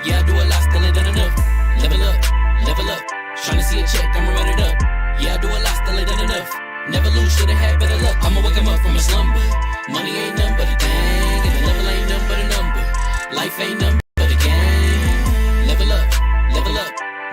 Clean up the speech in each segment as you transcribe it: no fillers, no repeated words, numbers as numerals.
Yeah, I do a lot, still ain't done enough. Level up, tryna see a check, I'ma run it up. Yeah, I do a lot, still ain't done enough. Never lose, should've had better luck. I'ma wake 'em up from a slumber. Money ain't nothing but a thing, and the level ain't nothing but a number. Life ain't nothing but a game. Level up,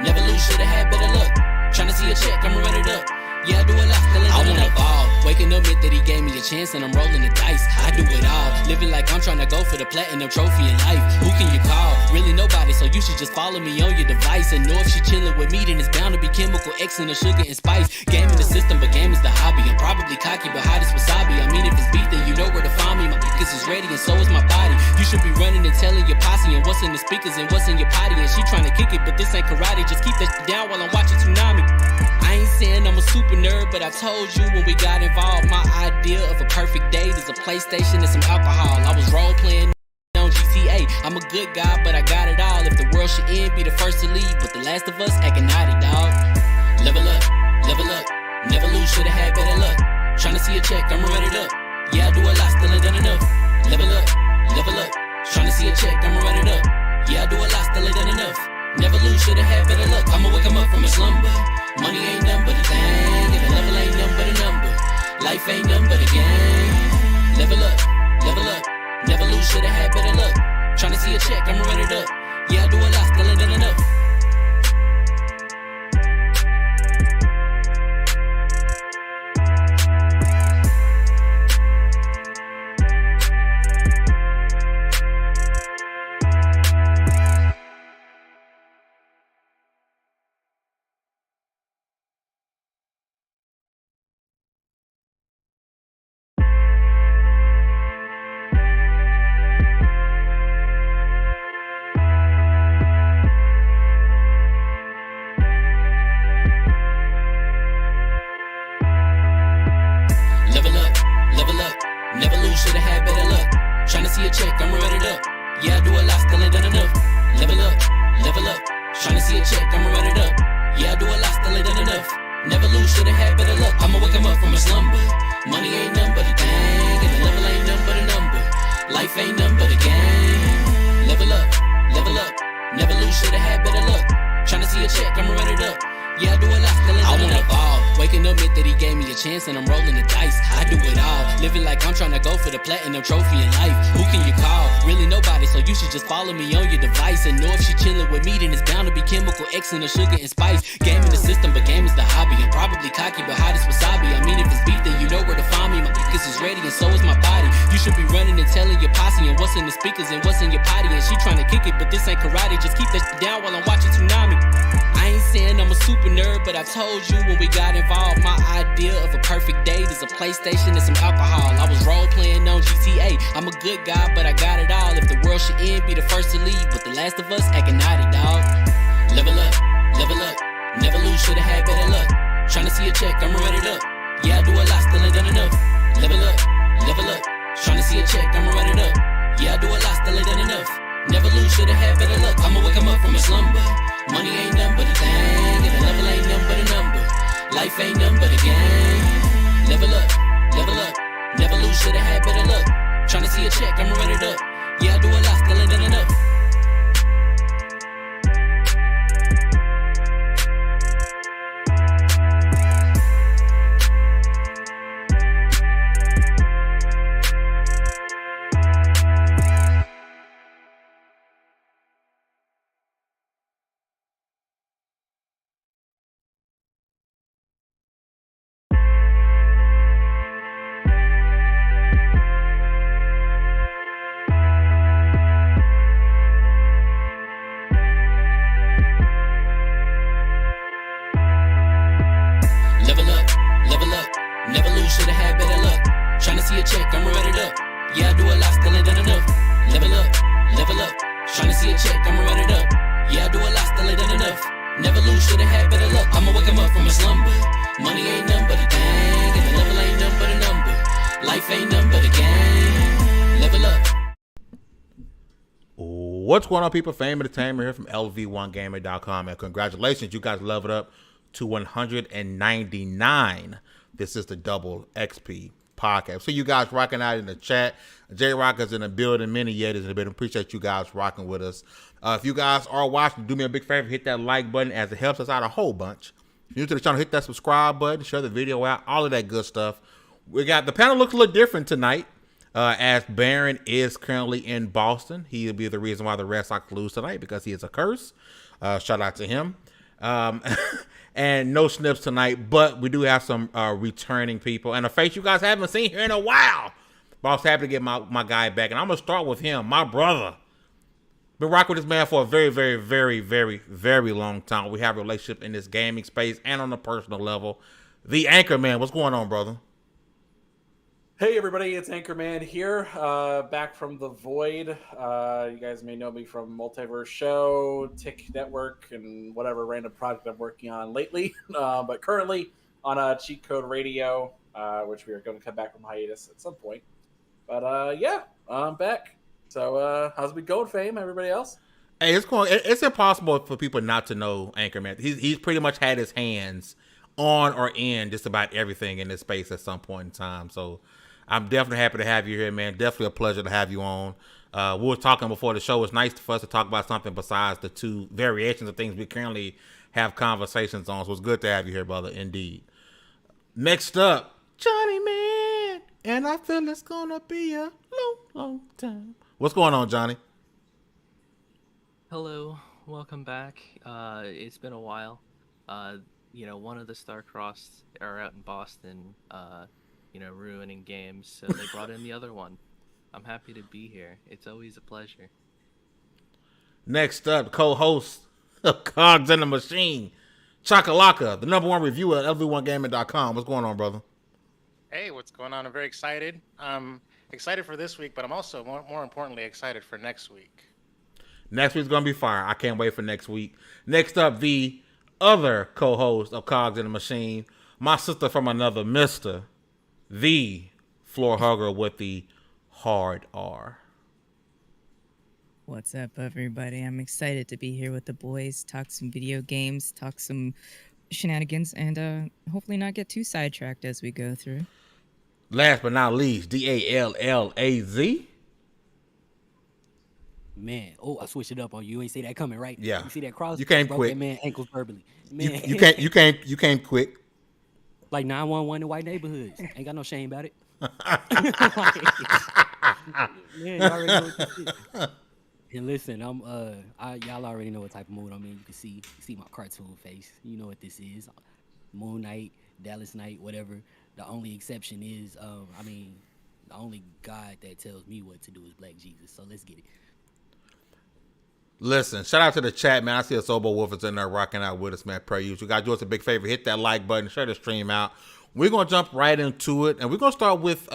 never lose, should've had better luck. Tryna see a check, I'ma run it up. Yeah, I do a lot, still ain't done enough. I wanna ball. Waking up meant that he gave me a chance and I'm rolling the dice. I do it all. Living like I'm trying to go for the platinum trophy in life. Who can you call? Really nobody, so you should just follow me on your device. And know if she chillin' with me, then it's bound to be chemical X and the sugar and spice. Game in the system, but game is the hobby. I'm probably cocky, but hot as wasabi. I mean, if it's beef, then you know where to find me. My niggas is ready and so is my body. You should be running and telling your posse and what's in the speakers and what's in your potty. And she trying to kick it, but this ain't karate. Just keep that shit down while I'm watching Tsunami. I ain't saying I'm a super nerd, but I told you when we got involved, my idea of a perfect date is a PlayStation and some alcohol. I was role playing on GTA. I'm a good guy, but I got it all. If the world should end, be the first to leave, but the last of us acting naughty, dog. Level up, never lose, should've had better luck. Tryna see a check, I'ma run it up. Yeah, I do a lot, still ain't done enough. Level up, tryna see a check, I'ma run it up. Yeah, I do a lot, still ain't done enough. Never lose, should've had better luck. I'ma wake 'em up from a slumber. Money ain't nothing but a thing, and the level ain't nothing but a number. Life ain't nothing but a game. Level up, never lose, should've had better luck. Tryna see a check, I'ma run it up. Yeah, I do a lot, still ain't done enough. Never lose, should've had better luck. Tryna see a check, I'ma run it up. Yeah, I do a lot, still ain't done enough. Level up, tryna see a check, I'ma run it up. Yeah, I do a lot, still ain't done enough. Never lose, should've had better luck. I'ma wake 'em up from a slumber. Money ain't nothing but a thing, and the level ain't nothing but a number. Life ain't nothing but a game. Level up, never lose, should've had better luck. Tryna see a check, I'ma run it up. Yeah, I do a lot, still ain't done enough. I wanna ball. Waking up meant that he gave me a chance and I'm rolling the dice. I do it all. Living like I'm trying to go for the platinum trophy in life. Who can you call? Really nobody, so you should just follow me on your device. And know if she chillin' with me, then it's bound to be chemical X and the sugar and spice. Game in the system, but game is the hobby. I'm probably cocky, but hot as wasabi. I mean, if it's beef, then you know where to find me. My niggas is ready and so is my body. You should be running and telling your posse and what's in the speakers and what's in your potty. And she trying to kick it, but this ain't karate. Just keep that shit down while I'm watching Tsunami. I ain't saying I'm a super nerd, but I told you when we got involved, my idea of a perfect date is a PlayStation and some alcohol. I was role playing on GTA. I'm a good guy, but I got it all. If the world should end, be the first to leave, but the last of us acting naughty, dog. Level up, never lose, should've had better luck. Tryna see a check, I'ma run it up. Yeah, I do a lot, still ain't done enough. Level up, tryna see a check, I'ma run it up. Yeah, I do a lot, still ain't done enough. Never lose, should've had better luck. I'ma wake 'em up from a slumber. Money ain't nothing but a thing, and the level ain't nothing but a number. Life ain't nothing but a game. Level up, never lose, should've had better luck. Tryna see a check, I'ma run it up. Yeah, I do a lot, still ain't done enough. Never lose, should've had better luck. Tryna see a check, I'ma run it up. Yeah, I do a lot, still ain't done enough. Level up, tryna see a check, I'ma run it up. Yeah, I do a lot, still ain't done enough. Never lose, should've had better luck. I'ma wake 'em up from a slumber. Money ain't nothing but a thing, and the level ain't nothing but a number. Life ain't nothing but a game. Level up. What's going on, people? Fame Entertainment here from LV1Gamer.com, and congratulations, you guys leveled up to 199. This is the double XP podcast. So you guys rocking out in the chat. J-Rock is in the building. Many Yetis in the building. Appreciate you guys rocking with us. If you guys are watching, do me a big favor. Hit that like button as it helps us out a whole bunch. If you're new to the channel, hit that subscribe button. Share the video out. All of that good stuff. The panel looks a little different tonight. As Baron is currently in Boston. He'll be the reason why the Red Sox lose tonight because he is a curse. Shout out to him. And no snips tonight, but we do have some returning people and a face you guys haven't seen here in a while. But I was happy to get my guy back, and I'm going to start with him, my brother. Been rocking with this man for a very, very, very, very, very long time. We have a relationship in this gaming space and on a personal level. The Anchorman, what's going on, brother? Hey everybody, it's Anchorman here, back from the void. You guys may know me from Multiverse Show, Tick Network, and whatever random project I'm working on lately. But currently on Cheat Code Radio, which we are going to come back from hiatus at some point. But yeah, I'm back. So how's it been going, Fame? Everybody else? Hey, it's impossible for people not to know Anchorman. He's pretty much had his hands on or in just about everything in this space at some point in time. So I'm definitely happy to have you here, man. Definitely a pleasure to have you on. We were talking before the show. It's nice for us to talk about something besides the two variations of things we currently have conversations on. So it's good to have you here, brother, indeed. Next up, Johnny Man. And I feel it's going to be a long, long time. What's going on, Johnny? Hello. Welcome back. It's been a while. One of the Starcrossed are out in Boston, ruining games, so they brought in the other one. I'm happy to be here. It's always a pleasure. Next up, co-host of Cogs in the Machine, Chakalaka, the #1 reviewer at LV1Gaming.com. What's going on, brother? Hey, what's going on? I'm very excited. I'm excited for this week, but I'm also, more importantly, excited for next week. Next week's going to be fire. I can't wait for next week. Next up, the other co-host of Cogs in the Machine, my sister from another mister, the floor hugger with the hard R. What's up, everybody? I'm excited to be here with the boys, talk some video games, talk some shenanigans, and hopefully not get too sidetracked as we go through. Last but not least, DALLAZ. Man, I switched it up on you. You ain't see that coming, right? Yeah. You see that cross? You came broke quick. That man ankles verbally. Man, You came quick. Like 911 in white neighborhoods. Ain't got no shame about it. Man, y'all already know what this is. And listen, y'all already know what type of mood I'm in. You can see my cartoon face. You know what this is. Moon Knight, Dallas Knight, whatever. The only exception is, the only God that tells me what to do is Black Jesus. So let's get it. Listen, shout out to the chat, man. I see a Sobo Wolf is in there rocking out with us, man, per usual. You guys do us a big favor. Hit that like button. Share the stream out. We're going to jump right into it. And we're going to start with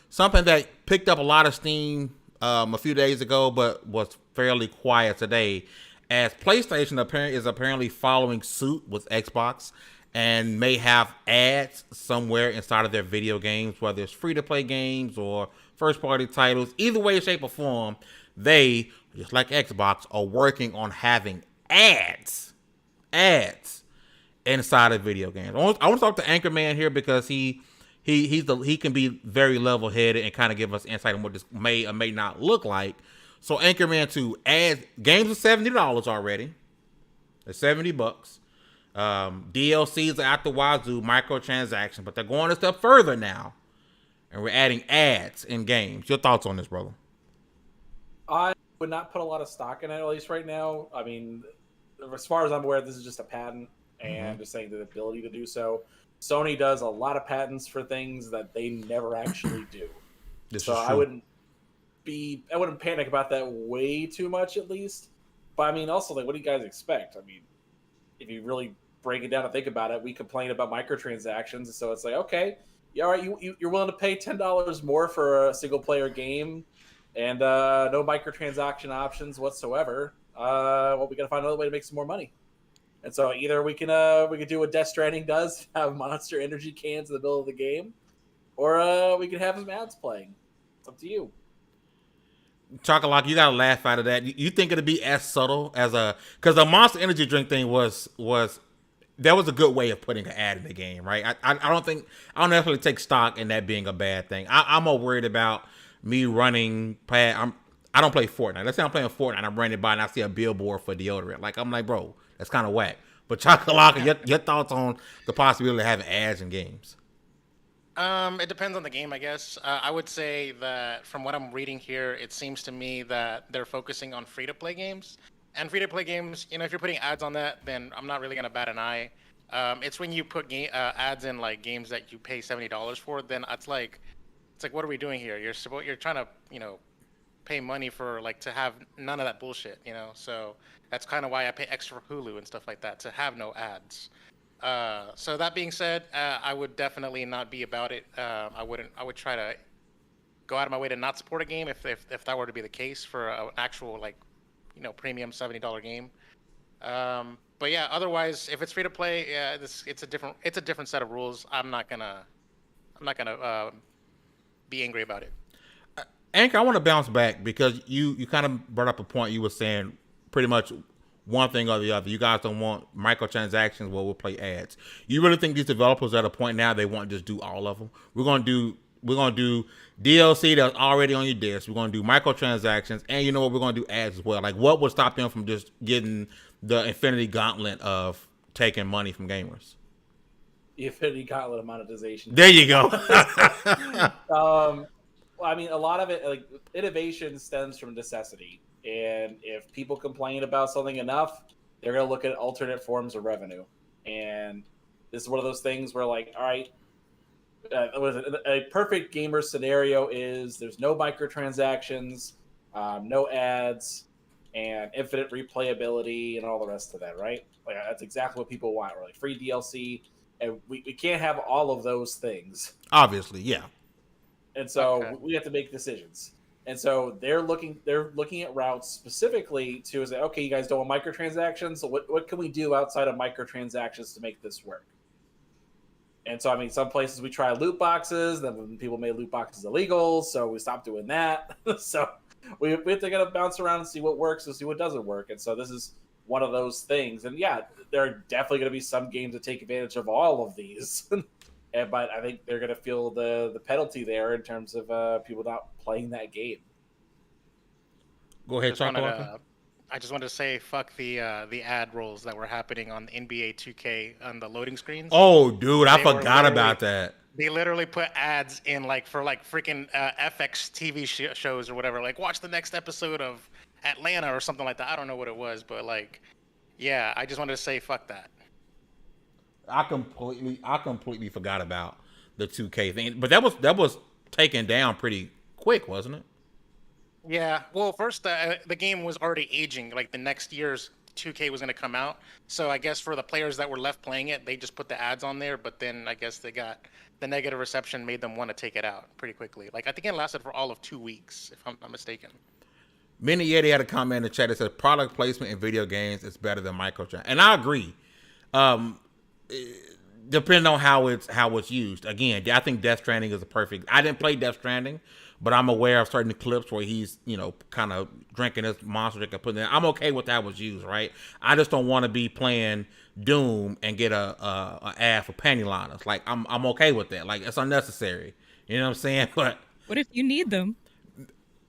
something that picked up a lot of steam a few days ago, but was fairly quiet today. As PlayStation is apparently following suit with Xbox and may have ads somewhere inside of their video games, whether it's free-to-play games or first-party titles. Either way, shape, or form, they, just like Xbox, are working on having ads inside of video games. I want to talk to Anchorman here because he can be very level-headed and kind of give us insight on what this may or may not look like. So Anchorman 2 ads, games are $70 already. They're $70. DLCs are out the wazoo, microtransactions, but they're going a step further now, and we're adding ads in games. Your thoughts on this, brother? I would not put a lot of stock in it, at least right now. I mean, as far as I'm aware, this is just a patent, and just saying the ability to do so. Sony does a lot of patents for things that they never actually do. So I wouldn't panic about that way too much, at least. But I mean, also, like, what do you guys expect? I mean, if you really break it down and think about it, we complain about microtransactions, so it's like, okay, yeah, all right, you're willing to pay $10 more for a single player game, and no microtransaction options whatsoever. Well, we gotta find another way to make some more money. And so either we can do what Death Stranding does, have Monster Energy cans in the middle of the game, or we can have some ads playing. It's up to you. Chocolate, you gotta laugh out of that. You think it'll be as subtle as because the Monster Energy drink thing was that was a good way of putting an ad in the game, right? I don't necessarily take stock in that being a bad thing. I'm more worried about me running past. I don't play Fortnite. Let's say I'm playing Fortnite and I'm running by and I see a billboard for deodorant. Like, I'm like, bro, that's kind of whack. But Chocolate, your thoughts on the possibility of having ads in games? It depends on the game, I guess. I would say that from what I'm reading here, it seems to me that they're focusing on free-to-play games. And free-to-play games, if you're putting ads on that, then I'm not really gonna bat an eye. It's when you put ads in like games that you pay $70 for, then it's like, what are we doing here? You're trying to, pay money for like to have none of that bullshit, So that's kind of why I pay extra for Hulu and stuff like that, to have no ads. So that being said, I would definitely not be about it. I would try to go out of my way to not support a game if that were to be the case for an actual like, premium $70 game. But yeah, otherwise, if it's free to play, yeah, it's a different set of rules. I'm not gonna be angry about it. Anchor, I want to bounce back because you kind of brought up a point. You were saying pretty much one thing or the other. You guys don't want microtransactions where we'll play ads. You really think these developers are at a point now they want to just do all of them? We're gonna do DLC that's already on your disc. We're gonna do microtransactions, and you know what? We're gonna do ads as well. Like, what would stop them from just getting the Infinity Gauntlet of taking money from gamers? The Infinity Gauntlet of monetization. There you go. Well, I mean, a lot of it, like innovation, stems from necessity, and if people complain about something enough, they're gonna look at alternate forms of revenue. And this is one of those things where, like, all right, a perfect gamer scenario is there's no microtransactions, no ads, and infinite replayability and all the rest of that, right? Like, that's exactly what people want. We're like free DLC, and we can't have all of those things. Obviously, yeah. And so we have to make decisions. And so they're looking at routes specifically to say, okay, you guys don't want microtransactions, so what can we do outside of microtransactions to make this work? And so, I mean, some places we try loot boxes, then people made loot boxes illegal, so we stopped doing that. So we have to kind of bounce around and see what works and see what doesn't work. And so this is one of those things. And yeah, there are definitely going to be some games that take advantage of all of these. But I think they're going to feel the penalty there in terms of people not playing that game. Go ahead, Chocolate. I just wanted to say, fuck the ad rolls that were happening on NBA 2K on the loading screens. Oh, dude, I forgot about that. They literally put ads in for freaking FX TV shows or whatever. Like, watch the next episode of Atlanta or something like that. I don't know what it was, but like, yeah, I just wanted to say, fuck that. I completely forgot about the 2K thing, but that was taken down pretty quick, wasn't it? Yeah. Well, first the game was already aging. Like, the next year's 2K was going to come out, so I guess for the players that were left playing it, they just put the ads on there. But then I guess they got the negative reception made them want to take it out pretty quickly. Like, I think it lasted for all of 2 weeks, if I'm not mistaken. Mini Yeti had a comment in the chat that said product placement in video games is better than microtransactions, and I agree. Depending on how it's used. Again, I think Death Stranding is a perfect. I didn't play Death Stranding, but I'm aware of certain clips where he's kind of drinking his monster drink and putting it in. I'm okay with that was used, right? I just don't want to be playing Doom and get a ad for panty liners. Like, I'm okay with that. Like, it's unnecessary. You know what I'm saying? But what if you need them?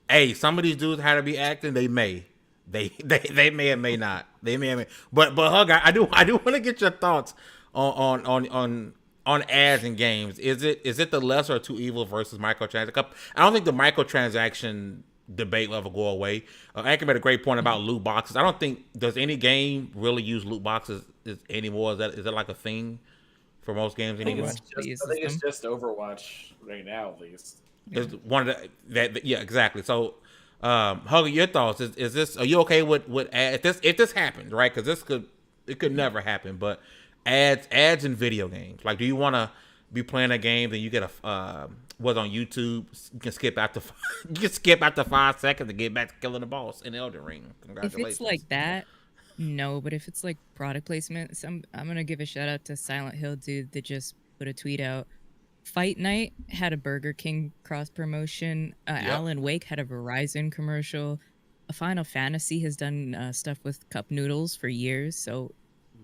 Hey, some of these dudes had to be acting. They may. They may or may not. They may or may. But Hug, I do want to get your thoughts on ads in games. Is it the lesser of two evils versus microtransactions? I don't think the microtransaction debate will ever go away. Anchor made a great point about loot boxes. I don't think does any game really use loot boxes anymore. Is that like a thing for most games anymore? I think it's just Overwatch right now, at least. It's one of that yeah, exactly. So Huggy, your thoughts, is this, are you okay with if this happens, right? Because it could never happen, but ads in video games. Like, do you want to be playing a game that you get was on YouTube? You can skip after 5 seconds to get back to killing the boss in Elden Ring. Congratulations. If it's like that, no. But if it's like product placement, I'm gonna give a shout out to Silent Hill dude that just put a tweet out. Fight Night had a Burger King cross promotion. Alan Wake had a Verizon commercial. Final Fantasy has done stuff with cup noodles for years. So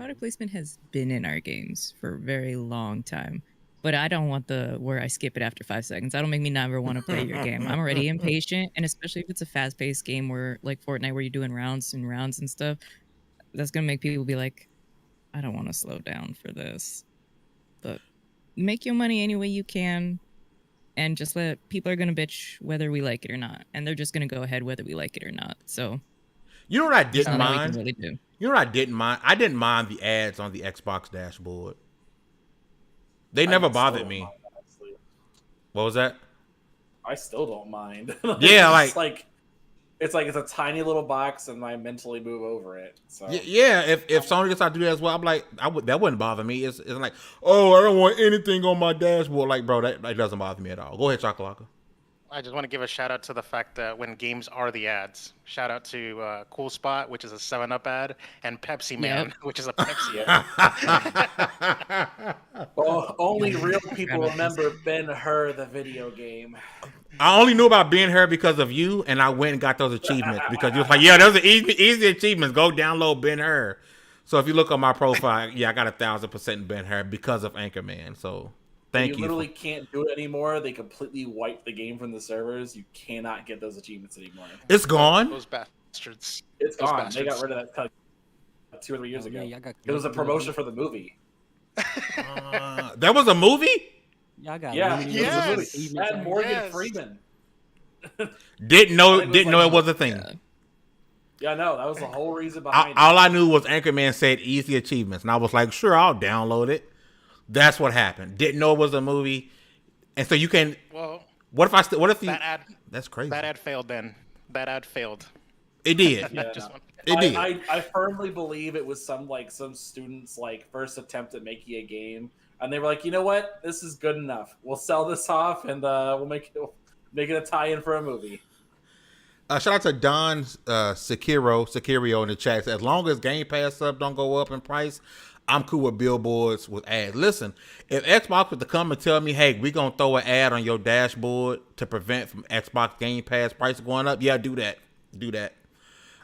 product placement has been in our games for a very long time. But I don't want the where I skip it after 5 seconds. That'll make me never want to play your game. I'm already impatient, and especially if it's a fast-paced game where like Fortnite, where you're doing rounds and rounds and stuff, that's gonna make people be like, I don't want to slow down for this. But make your money any way you can, and just let people are gonna bitch whether we like it or not, and they're just gonna go ahead whether we like it or not. So You know what I there's didn't nothing we mind? can really do. You know what I didn't mind? I didn't mind the ads on the Xbox dashboard. They never bothered me. Mind, honestly. What was that? I still don't mind. Yeah, it's like it's a tiny little box, and I mentally move over it. So Yeah, if Sony decides to do that as well, I'm like, that wouldn't bother me. It's like, oh, I don't want anything on my dashboard. Like, bro, that doesn't bother me at all. Go ahead, Chocolaka. I just want to give a shout out to the fact that when games are the ads, shout out to Cool Spot, which is a 7-Up ad, and Pepsi Man, which is a Pepsi ad. Well, only real people remember Ben-Hur, the video game. I only knew about Ben-Hur because of you, and I went and got those achievements because you was like, yeah, those are easy achievements. Go download Ben-Hur. So if you look on my profile, yeah, I got 1,000% Ben-Hur because of Anchorman. So thank you. You literally can't do it anymore. They completely wiped the game from the servers. You cannot get those achievements anymore. It's gone. Those bastards. It's Those gone. bastards. They got rid of that 2 or 3 years ago. Yeah, y'all got, It was a promotion for the movie. That was a movie? Y'all got Yeah, limited it was a movie. achievements And out Morgan Yes. Freeman. Didn't know I think it was it was a thing. Yeah, no, that was the whole reason behind All I knew was Anchorman said easy achievements, and I was like, sure, I'll download it. That's what happened. Didn't know it was a movie, and so you can. Well, What if you? that ad, That's crazy. that ad failed then. That ad failed. It did. Yeah, Just no. one- It did. I firmly believe it was some students' first attempt at making a game, and they were like, you know what, this is good enough. We'll sell this off, and we'll make it a tie-in for a movie. Shout out to Don Securio in the chat. As long as Game Pass sub don't go up in price, I'm cool with billboards with ads. Listen, if Xbox was to come and tell me, hey, we're going to throw an ad on your dashboard to prevent from Xbox Game Pass price going up, yeah, do that. Do that.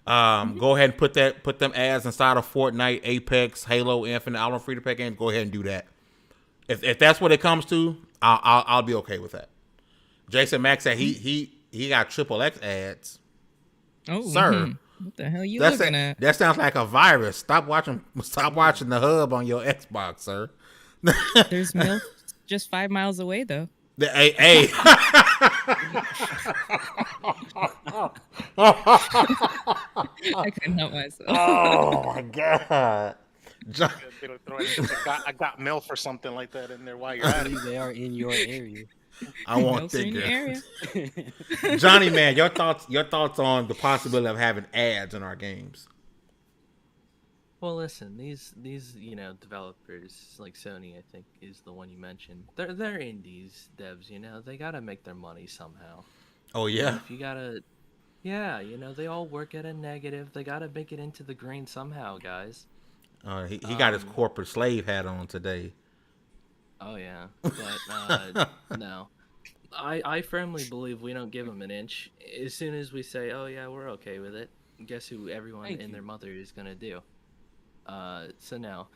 Go ahead and put them ads inside of Fortnite, Apex, Halo Infinite, all on free-to-play games. Go ahead and do that. If that's what it comes to, I'll be okay with that. Jason Mack said he got XXX ads. Oh, Sir. What the hell are you That's looking at? That sounds like a virus. Stop watching the hub on your Xbox, sir. There's milk just 5 miles away, though. Hey. I couldn't help myself. Oh my god. I got MILF or something like that in there while you're at it. They are in your area. I want Milk's in your thicker. area. Johnny, man, your thoughts on the possibility of having ads in our games? Well, listen, these developers like Sony, I think, is the one you mentioned. They're indies devs, they gotta make their money somehow. Oh yeah. If you gotta, yeah, they all work at a negative. They gotta make it into the green somehow, guys. He got his corporate slave hat on today. Oh yeah, but no, I firmly believe we don't give them an inch. As soon as we say, oh yeah, we're okay with it, guess who everyone and their mother is gonna do? So no,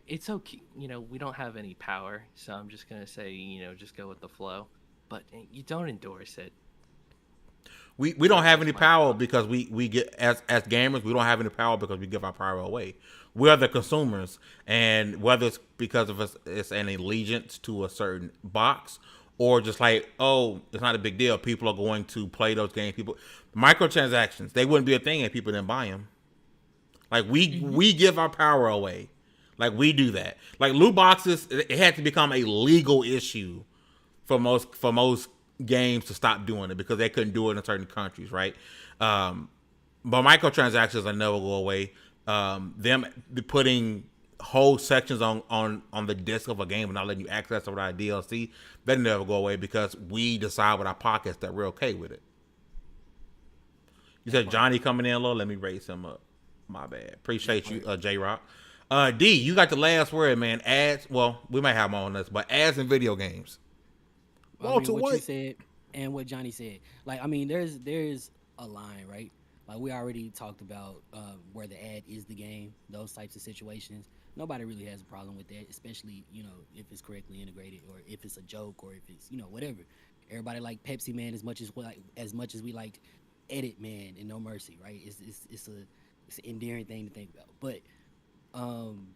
it's okay. We don't have any power, so I'm just gonna say, just go with the flow. But you don't endorse it. We don't have any power because we get as gamers, we don't have any power because we give our power away. We are the consumers, and whether it's because of it's an allegiance to a certain box, or just like, oh, it's not a big deal. People are going to play those games. Microtransactions, they wouldn't be a thing if people didn't buy them. Like we give our power away, like we do that. Like loot boxes, it had to become a legal issue for most games to stop doing it because they couldn't do it in certain countries, right? But microtransactions will never go away. Them putting whole sections on the disc of a game and not letting you access it without DLC, that never go away because we decide with our pockets that we're okay with it. You said Johnny coming in low. Let me raise him up. My bad. Appreciate you, J-Rock. D, you got the last word, man. Ads. Well, we might have more on this, but ads in video games. What you said and what Johnny said. Like, I mean, there's a line, right? Like we already talked about where the ad is the game, those types of situations. Nobody really has a problem with that, especially if it's correctly integrated or if it's a joke or if it's whatever. Everybody like Pepsi Man as much as we like Edit Man and No Mercy, right? It's an endearing thing to think about, but um,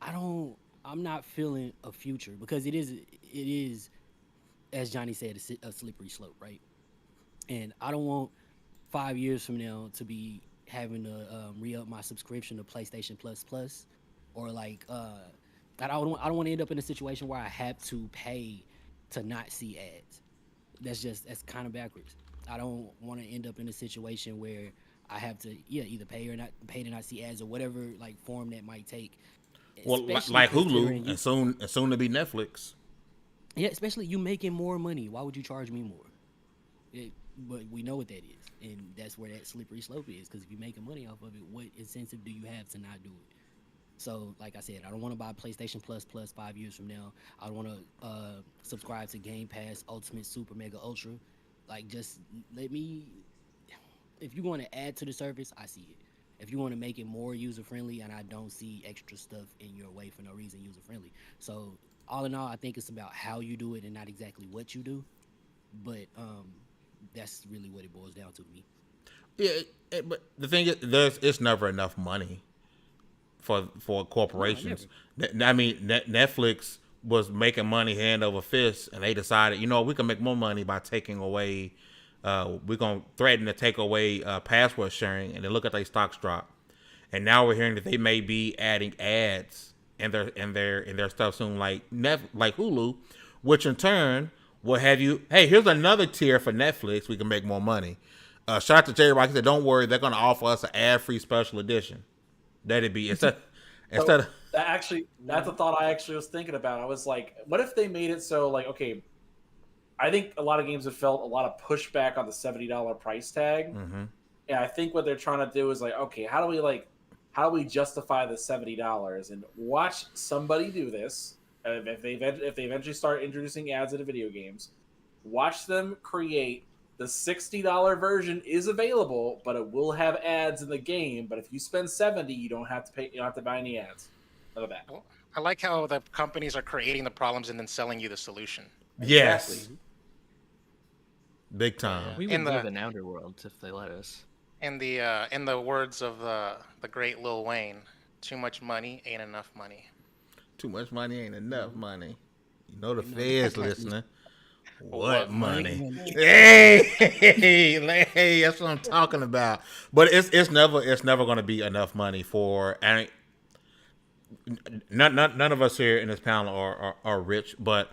I'm not feeling a future because it is as Johnny said a slippery slope, right? And I don't want 5 years from now to be having to re-up my subscription to PlayStation Plus Plus, or like I don't want to end up in a situation where I have to pay to not see ads. That's kind of backwards. I don't want to end up in a situation where I have to either pay to not see ads or whatever like form that might take. Well, Especially like considering Hulu, and soon to be Netflix. yeah, especially you making more money. Why would you charge me more? But we know what that is, and that's where that slippery slope is. Because if you're making money off of it, what incentive do you have to not do it? So, like I said, I don't want to buy PlayStation Plus 5 years from now. I don't want to subscribe to Game Pass Ultimate Super Mega Ultra. Like, just let me. If you want to add to the service, I see it. If you want to make it more user friendly, and I don't see extra stuff in your way for no reason user friendly. So, all in all, I think it's about how you do it and not exactly what you do. But that's really what it boils down to me. Yeah, but the thing is, it's never enough money for corporations. I mean, Netflix was making money hand over fist, and they decided, we can make more money by taking away. We're gonna threaten to take away password sharing, and then look at their stocks drop. And now we're hearing that they may be adding ads in their stuff soon, like Hulu, which in turn will have you. Hey, here's another tier for Netflix. We can make more money. Shout out to J Rock. He said, "Don't worry, they're gonna offer us an ad-free special edition." That'd be instead of that's a thought I actually was thinking about. I was like, what if they made it so like, okay, I think a lot of games have felt a lot of pushback on the $70 price tag. Mm-hmm. And I think what they're trying to do is like, okay, how do we justify the $70 and watch somebody do this? If they eventually start introducing ads into video games, watch them create the $60 version is available, but it will have ads in the game. But if you spend $70, you don't have to pay. You don't have to buy any ads. None of that. I like how the companies are creating the problems and then selling you the solution. Yes, Exactly. big time. We would live in Outer Worlds if they let us. In the words of the great Lil Wayne, too much money ain't enough money. Too much money ain't enough money. The feds listening. What money? Hey, that's what I'm talking about. But it's never going to be enough money for. And none of us here in this panel are rich. But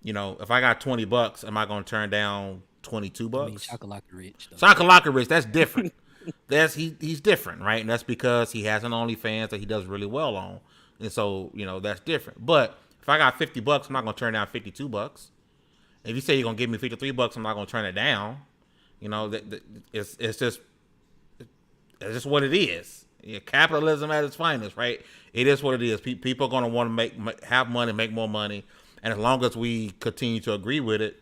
if I got $20, am I going to turn down $22? I mean, Shakalaka rich. Shakalaka rich. That's different. He's different, right? And that's because he has an OnlyFans that he does really well on, and so that's different. But if I got $50, I'm not going to turn down $52. If you say you're gonna give me $53, I'm not gonna turn it down. It's just what it is. Capitalism at its finest, right? It is what it is. People are gonna want to have money, make more money, and as long as we continue to agree with it,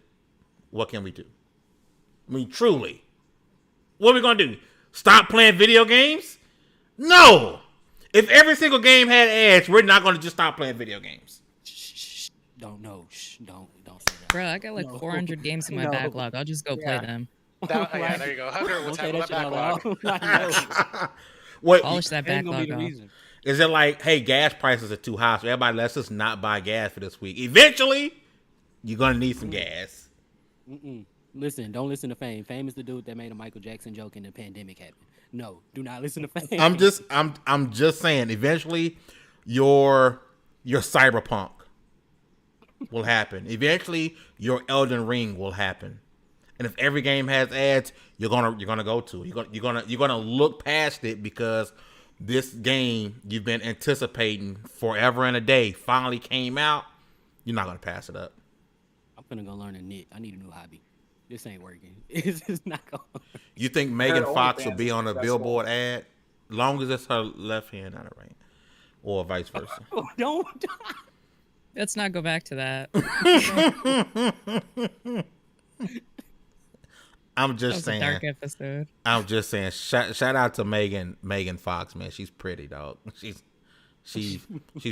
what can we do? I mean, truly, what are we gonna do? Stop playing video games? No. If every single game had ads, we're not gonna just stop playing video games. Don't say that. Bro, I got like 400 games in my backlog. I'll just go play them. Yeah, there you go. Hunter, what's happening with that backlog? What? Polish that backlog off. Is it like, hey, gas prices are too high, so everybody let's just not buy gas for this week? Eventually, you're gonna need some gas. Listen, don't listen to Fame. Fame is the dude that made a Michael Jackson joke and the pandemic happened. No, do not listen to Fame. I'm just saying. Eventually, your Cyberpunk will happen. Eventually, your Elden Ring will happen. And if every game has ads, you're gonna go to it. You're gonna look past it because this game you've been anticipating forever and a day finally came out. You're not gonna pass it up. I'm gonna go learn a knit. I need a new hobby. This ain't working. It's just not going. You think Megan Fox will be on a Billboard ad? Long as it's her left hand, not her right, or vice versa. Don't. Let's not go back to that. I'm That just was a dark saying. episode. I'm just saying. Shout out to Megan Fox, man. She's pretty, dog. She's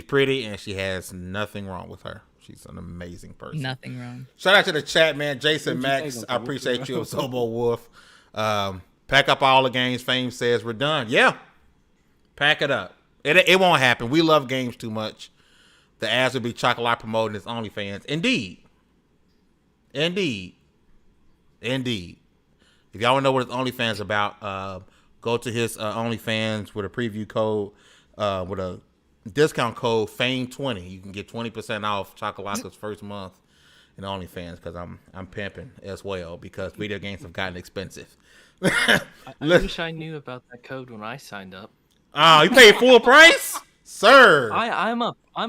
pretty, and she has nothing wrong with her. She's an amazing person. Nothing wrong. Shout out to the chat, man. Jason What'd you Max, think, I Uncle? appreciate you. Zobo Wolf. Pack up all the games. Fame says we're done. Yeah, pack it up. It won't happen. We love games too much. The ads will be Chocolate promoting his OnlyFans. Indeed. If y'all want to know what his OnlyFans is about, go to his OnlyFans with a preview code, with a discount code FAME20. You can get 20% off Chocolate's first month in OnlyFans because I'm pimping as well because video games have gotten expensive. I wish I knew about that code when I signed up. Oh, you paid full price, sir. I'm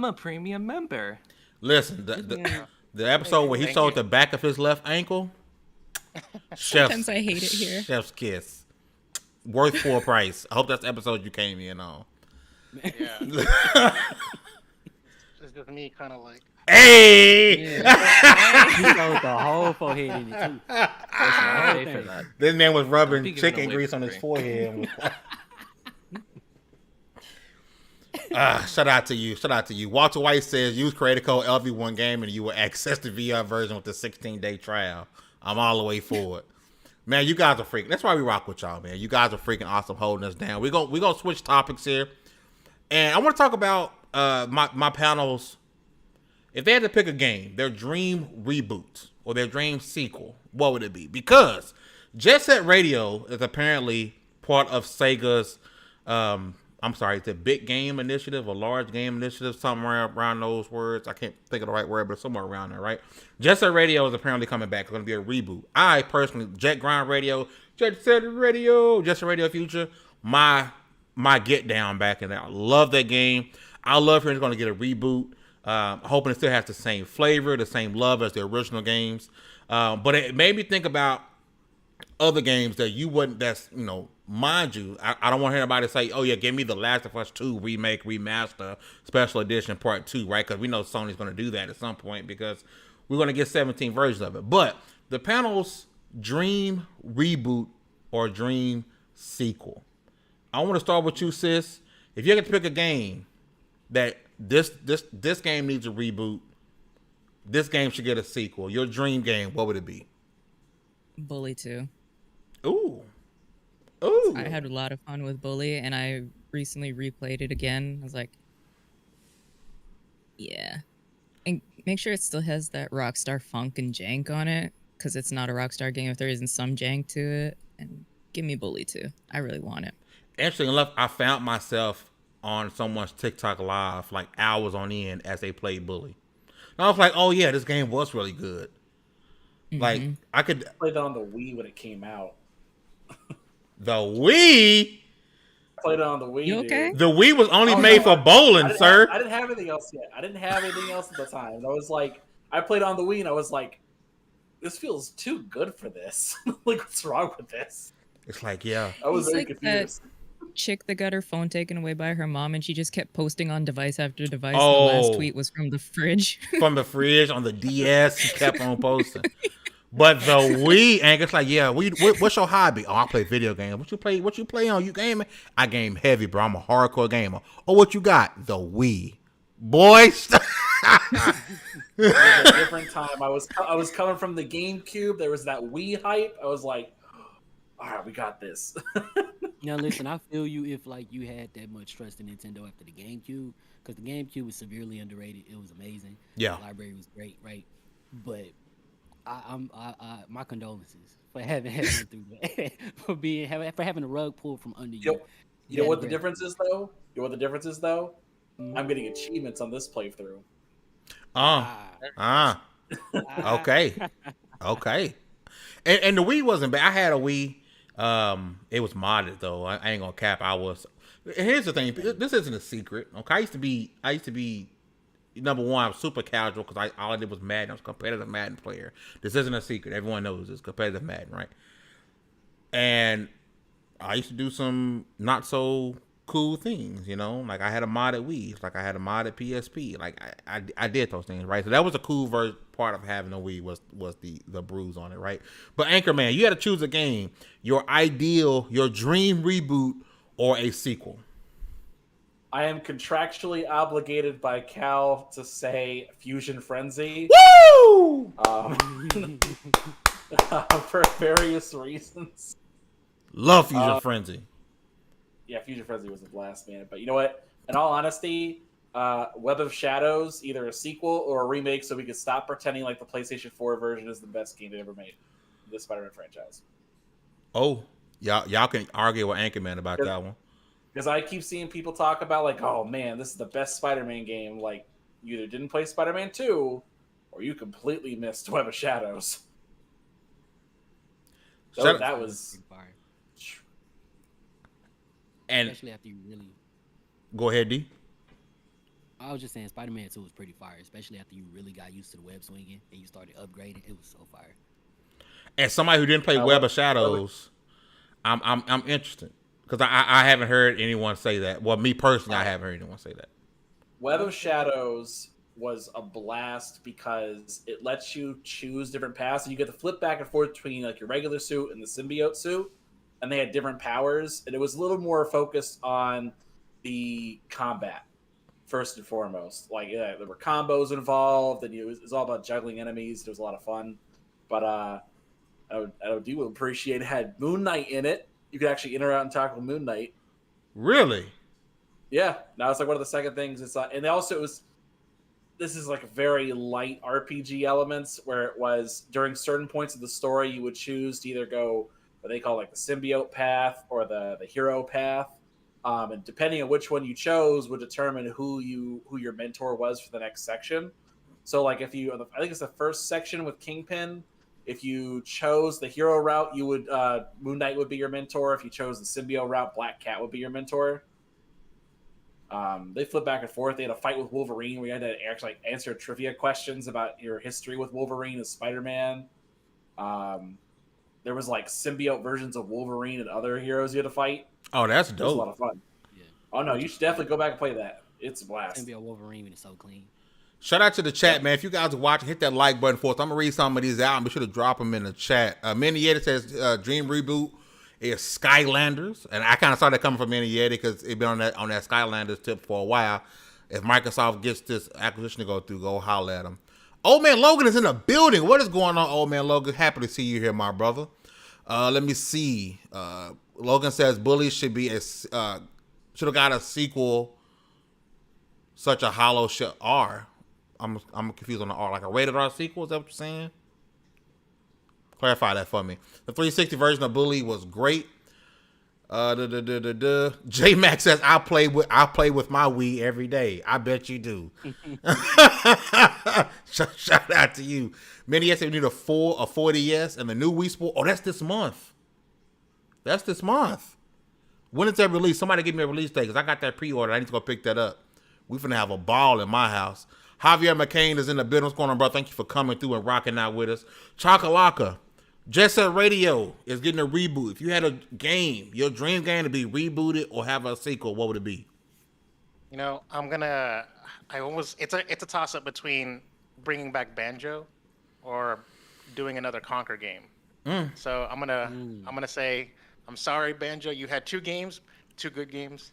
a premium member. Listen, the episode where he showed the back of his left ankle. Sometimes I hate it here. Chef's kiss. Worth full price. I hope that's the episode you came in on. Yeah. It's just me kind of like. Hey! He showed the whole forehead in it too. I'll pay for that. This man was I'll rubbing be giving chicken away grease for on his free. forehead. Shout out to you. Walter White says use creator code LV1 Game and you will access the VR version with the 16-day trial. I'm all the way for it. Man, you guys are freaking. That's why we rock with y'all, man. You guys are freaking awesome holding us down. We're gonna switch topics here. And I want to talk about my panels. If they had to pick a game, their dream reboot or their dream sequel, what would it be? Because Jetset Radio is apparently part of Sega's, it's a big game initiative, a large game initiative, somewhere around those words. I can't think of the right word, but somewhere around there, right? Jetset Radio is apparently coming back. It's going to be a reboot. I personally, Jet Radio Future, my get down back in there. I love that game. I love hearing it's going to get a reboot. Hoping it still has the same flavor, the same love as the original games. But it made me think about other games that you wouldn't, mind you, I don't want to hear anybody say, oh yeah, give me The Last of Us 2 remake, remaster, special edition part 2, right? Because we know Sony's going to do that at some point because we're going to get 17 versions of it. But the panel's dream reboot or dream sequel. I want to start with you, sis. If you had to pick a game that this game needs a reboot, this game should get a sequel, your dream game, what would it be? Bully 2. Ooh. I had a lot of fun with Bully, and I recently replayed it again. I was like, yeah. And make sure it still has that Rockstar funk and jank on it, because it's not a Rockstar game if there isn't some jank to it. And give me Bully 2. I really want it. Interesting enough, I found myself on someone's TikTok live like hours on end as they played Bully. And I was like, oh yeah, this game was really good. Mm-hmm. Like, I could... I played it on the Wii when it came out. The Wii? I played it on the Wii, You okay? dude. The Wii was only Oh, made no, for bowling, sir. I didn't have anything else yet. I didn't have anything else at the time. And I was like, I played on the Wii and I was like, this feels too good for this. Like, what's wrong with this? It's like, yeah. I was It's very like confused. Chick that got her phone taken away by her mom, and she just kept posting on device after device. Oh. The last tweet was from the fridge. From the fridge on the DS, he kept on posting. But the Wii, and it's like, yeah, what's your hobby? Oh, I play video games. What you play on? You gaming? I game heavy, bro. I'm a hardcore gamer. Oh, what you got? The Wii. Boys. It was a different time. I was coming from the GameCube. There was that Wii hype. I was like, all right, we got this. Now listen, I feel you if like you had that much trust in Nintendo after the GameCube, because the GameCube was severely underrated. It was amazing. Yeah. The library was great, right? But I my condolences for having through that, for having the rug pulled from under you. You know what the difference is, though? I'm getting achievements on this playthrough. Okay. Okay. And the Wii wasn't bad. I had a Wii. It was modded though. I ain't gonna cap. And here's the thing. This isn't a secret. Okay. I used to be number one, I was super casual because all I did was Madden. I was a competitive Madden player. This isn't a secret. Everyone knows it's competitive Madden, right? And I used to do some not so cool things, you know. Like I had a modded Wii, like I had a modded PSP. Like I did those things, right? So that was a cool part of having a Wii was the bruise on it, right? But Anchorman, you had to choose a game, your ideal, your dream reboot or a sequel. I am contractually obligated by Cal to say Fusion Frenzy. Woo! For various reasons. Love Fusion Frenzy. Yeah, Fusion Frenzy was a blast, man. But you know what? In all honesty, Web of Shadows, either a sequel or a remake, so we could stop pretending like the PlayStation 4 version is the best game they ever made. The Spider-Man franchise. Oh, y'all can argue with Anchorman about that one. Because I keep seeing people talk about like, oh man, this is the best Spider-Man game. Like, you either didn't play Spider-Man 2, or you completely missed Web of Shadows. So that was fire. And especially after you really. Go ahead, D. I was just saying, Spider-Man 2 was pretty fire, especially after you really got used to the web swinging and you started upgrading. It was so fire. And somebody who didn't play Web of Shadows, I'm interested because I haven't heard anyone say that. Well, me personally, I haven't heard anyone say that. Web of Shadows was a blast because it lets you choose different paths, and you get to flip back and forth between like your regular suit and the symbiote suit, and they had different powers, and it was a little more focused on the combat first and foremost. Like there were combos involved, and it was all about juggling enemies. It was a lot of fun, but I do appreciate it had Moon Knight in it. You could actually interact and talk with Moon Knight. Really? Yeah. Now it's like one of the second things. It's and also it was. This is like very light RPG elements where it was during certain points of the story you would choose to either go what they call like the symbiote path or the hero path, and depending on which one you chose would determine who your mentor was for the next section. So like if you, I think it's the first section with Kingpin. If you chose the hero route, you would Moon Knight would be your mentor. If you chose the symbiote route, Black Cat would be your mentor. They flipped back and forth. They had a fight with Wolverine where you had to actually answer trivia questions about your history with Wolverine as Spider-Man. There was like symbiote versions of Wolverine and other heroes you had to fight. Oh, that's dope. dope. It was a lot of fun. Yeah. Oh no, you should definitely go back and play that. It's a blast. Symbiote Wolverine is so clean. Shout out to the chat, man. If you guys are watching, hit that like button for us. I'm going to read some of these out and be sure to drop them in the chat. Mini Yeti says Dream Reboot is Skylanders. And I kind of saw that coming from Mini Yeti because it's been on that Skylanders tip for a while. If Microsoft gets this acquisition to go through, go holler at them. Old Man Logan is in the building. What is going on, Old Man Logan? Happy to see you here, my brother. Let me see. Logan says Bully should have got a sequel, such a hollow shell R. I'm confused on the R, like a rated R sequel. Is that what you're saying? Clarify that for me. The 360 version of Bully was great. J Max says I play with my Wii every day. I bet you do. Shout out to you. Many yes, we need a 4DS and the new Wii Sport. Oh, that's this month. When is that release? Somebody give me a release date because I got that pre-order. I need to go pick that up. We finna have a ball in my house. Javier McCain is in the building. What's going on, bro? Thank you for coming through and rocking out with us. Chakalaka. Jetset Radio is getting a reboot. If you had a game, your dream game to be rebooted or have a sequel, what would it be? You know, it's a toss up between bringing back Banjo or doing another Conquer game. So I'm gonna say, I'm sorry, Banjo, you had two good games.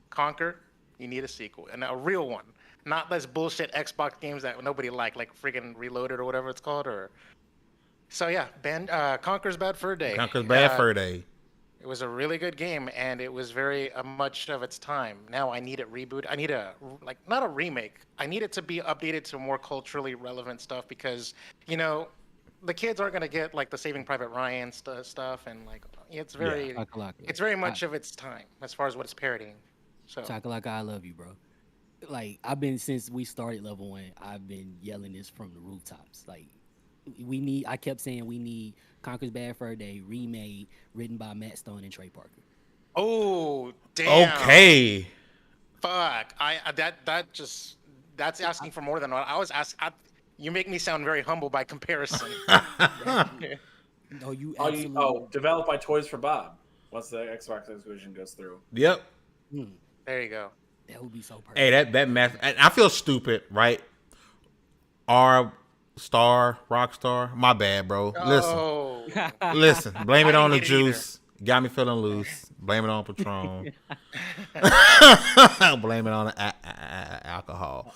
Conquer, you need a sequel and a real one, not this bullshit Xbox games that nobody like freaking Reloaded or whatever it's called. So yeah, Conquer's Bad Fur Day. It was a really good game, and it was very much of its time. Now I need it rebooted. I need not a remake. I need it to be updated to more culturally relevant stuff because, you know, the kids aren't gonna get like the Saving Private Ryan stuff, and like it's very much of its time as far as what it's parodying. So Chakalaka, I love you, bro. Like since we started Level 1, I've been yelling this from the rooftops. Like I kept saying we need Conquer's Bad Fur Day remade, written by Matt Stone and Trey Parker. Oh, damn. Okay. Fuck. That's asking for more than what I was asking. You make me sound very humble by comparison. No, you absolutely. Developed by Toys for Bob. Once the Xbox exclusion goes through. Yep. There you go. That would be so perfect. Hey, that math. And I feel stupid, right? Rockstar. My bad, bro. Oh, Listen. Blame I it on didn't the get it either. juice. Got me feeling loose. Blame it on Patron. Blame it on the alcohol.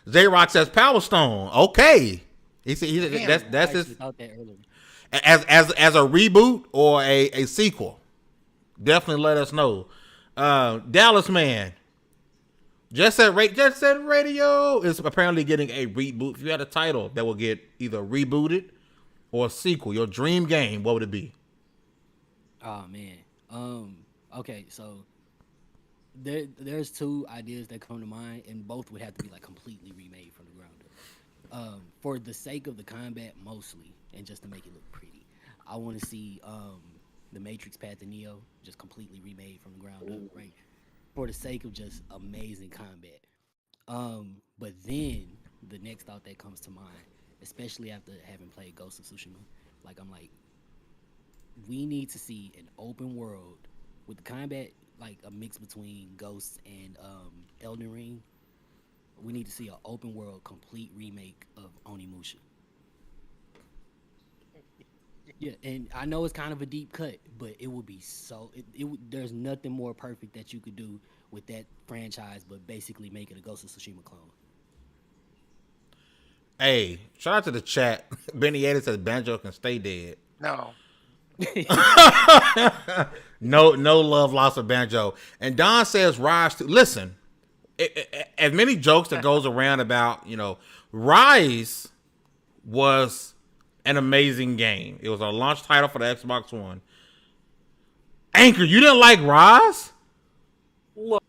J Rock says Power Stone. Okay. That's I his actually thought that earlier. as a reboot or a sequel. Definitely let us know. Dallas man. Jetset Radio is apparently getting a reboot. If you had a title that will get either rebooted or a sequel, your dream game, what would it be? Oh man. Okay, so there's two ideas that come to mind, and both would have to be like completely remade from the ground up. For the sake of the combat mostly, and just to make it look pretty, I want to see the Matrix Path to Neo just completely remade from the ground up, right? For the sake of just amazing combat. But then the next thought that comes to mind, especially after having played Ghost of Tsushima, I'm like, we need to see an open world with the combat, like a mix between Ghosts and Elden Ring. We need to see an open world complete remake of Onimusha. Yeah, and I know it's kind of a deep cut, but it would be so. There's nothing more perfect that you could do with that franchise, but basically make it a Ghost of Tsushima clone. Hey, shout out to the chat. Benny Yates says Banjo can stay dead. No. No love lost of Banjo. And Don says Rise to listen. As many jokes that goes around about, Rise was an amazing game. It was a launch title for the Xbox One. Anchor, you didn't like Rise? Look,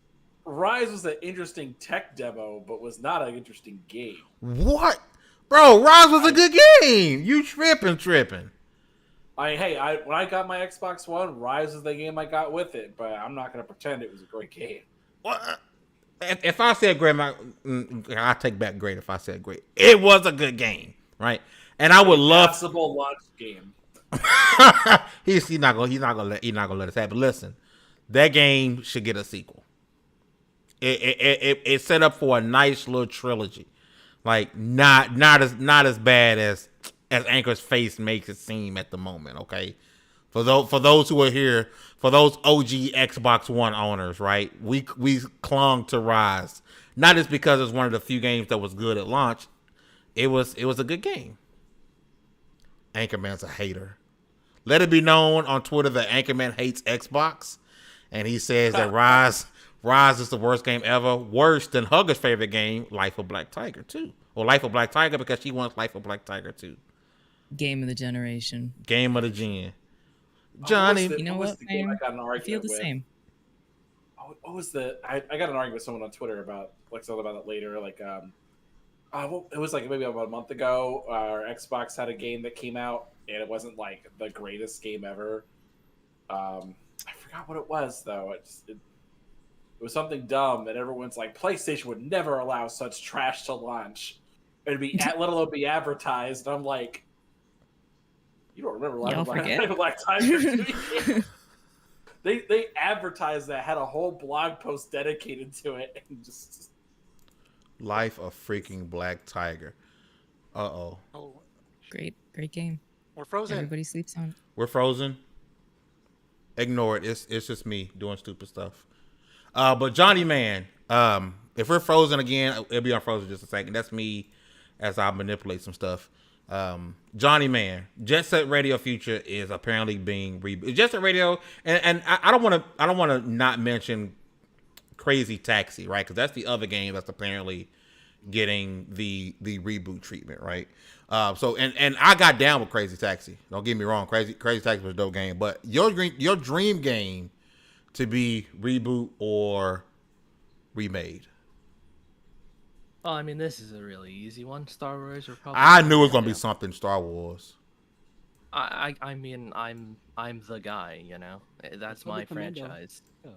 Rise was an interesting tech demo, but was not an interesting game. What? Bro, Rise was a good game. You tripping. When I got my Xbox One, Rise is the game I got with it, but I'm not going to pretend it was a great game. What? If I said great, I take back great if I said great. It was a good game, right? And I would love possible launch game. he's not gonna let us happen. Listen, that game should get a sequel. It's set up for a nice little trilogy, like not as bad as Anchor's face makes it seem at the moment. Okay, for those who are here, for those OG Xbox One owners, right? We clung to Rise, not just because it's one of the few games that was good at launch. It was a good game. Anchorman's a hater. Let it be known on Twitter that Anchorman hates Xbox, and he says that Rise is the worst game ever, worse than Hugger's favorite game, Life of Black Tiger 2. Or Life of Black Tiger because she wants Life of Black Tiger 2. Game of the generation. Game of the gen. Johnny. You know what, man? I feel the with? same. What was the... I got an argument with someone on Twitter about it later. It was maybe about a month ago. Our Xbox had a game that came out, and it wasn't like the greatest game ever. I forgot what it was though. It was something dumb, and everyone's like, PlayStation would never allow such trash to launch. It'd be let alone be advertised. And I'm like, you don't remember Life of Black Tiger? Do you? They advertised that, had a whole blog post dedicated to it, and just. Life of freaking Black Tiger. Oh, Great game. we're frozen. Everybody sleeps on it. We're frozen. Ignore it. It's just me doing stupid stuff. But Johnny Man, if we're frozen again, it'll be unfrozen just a second. That's me as I manipulate some stuff. Johnny Man, Jetset Radio Future is apparently being rebooted. Jetset Radio, and I don't want to not mention Crazy Taxi, right? Because that's the other game that's apparently getting the reboot treatment, right? So I got down with Crazy Taxi. Don't get me wrong, Crazy Taxi was a dope game, but your dream game to be reboot or remade. Oh, I mean, this is a really easy one. Star Wars or probably. I knew it was gonna be something Star Wars. I mean, I'm the guy, That's my franchise. Yeah.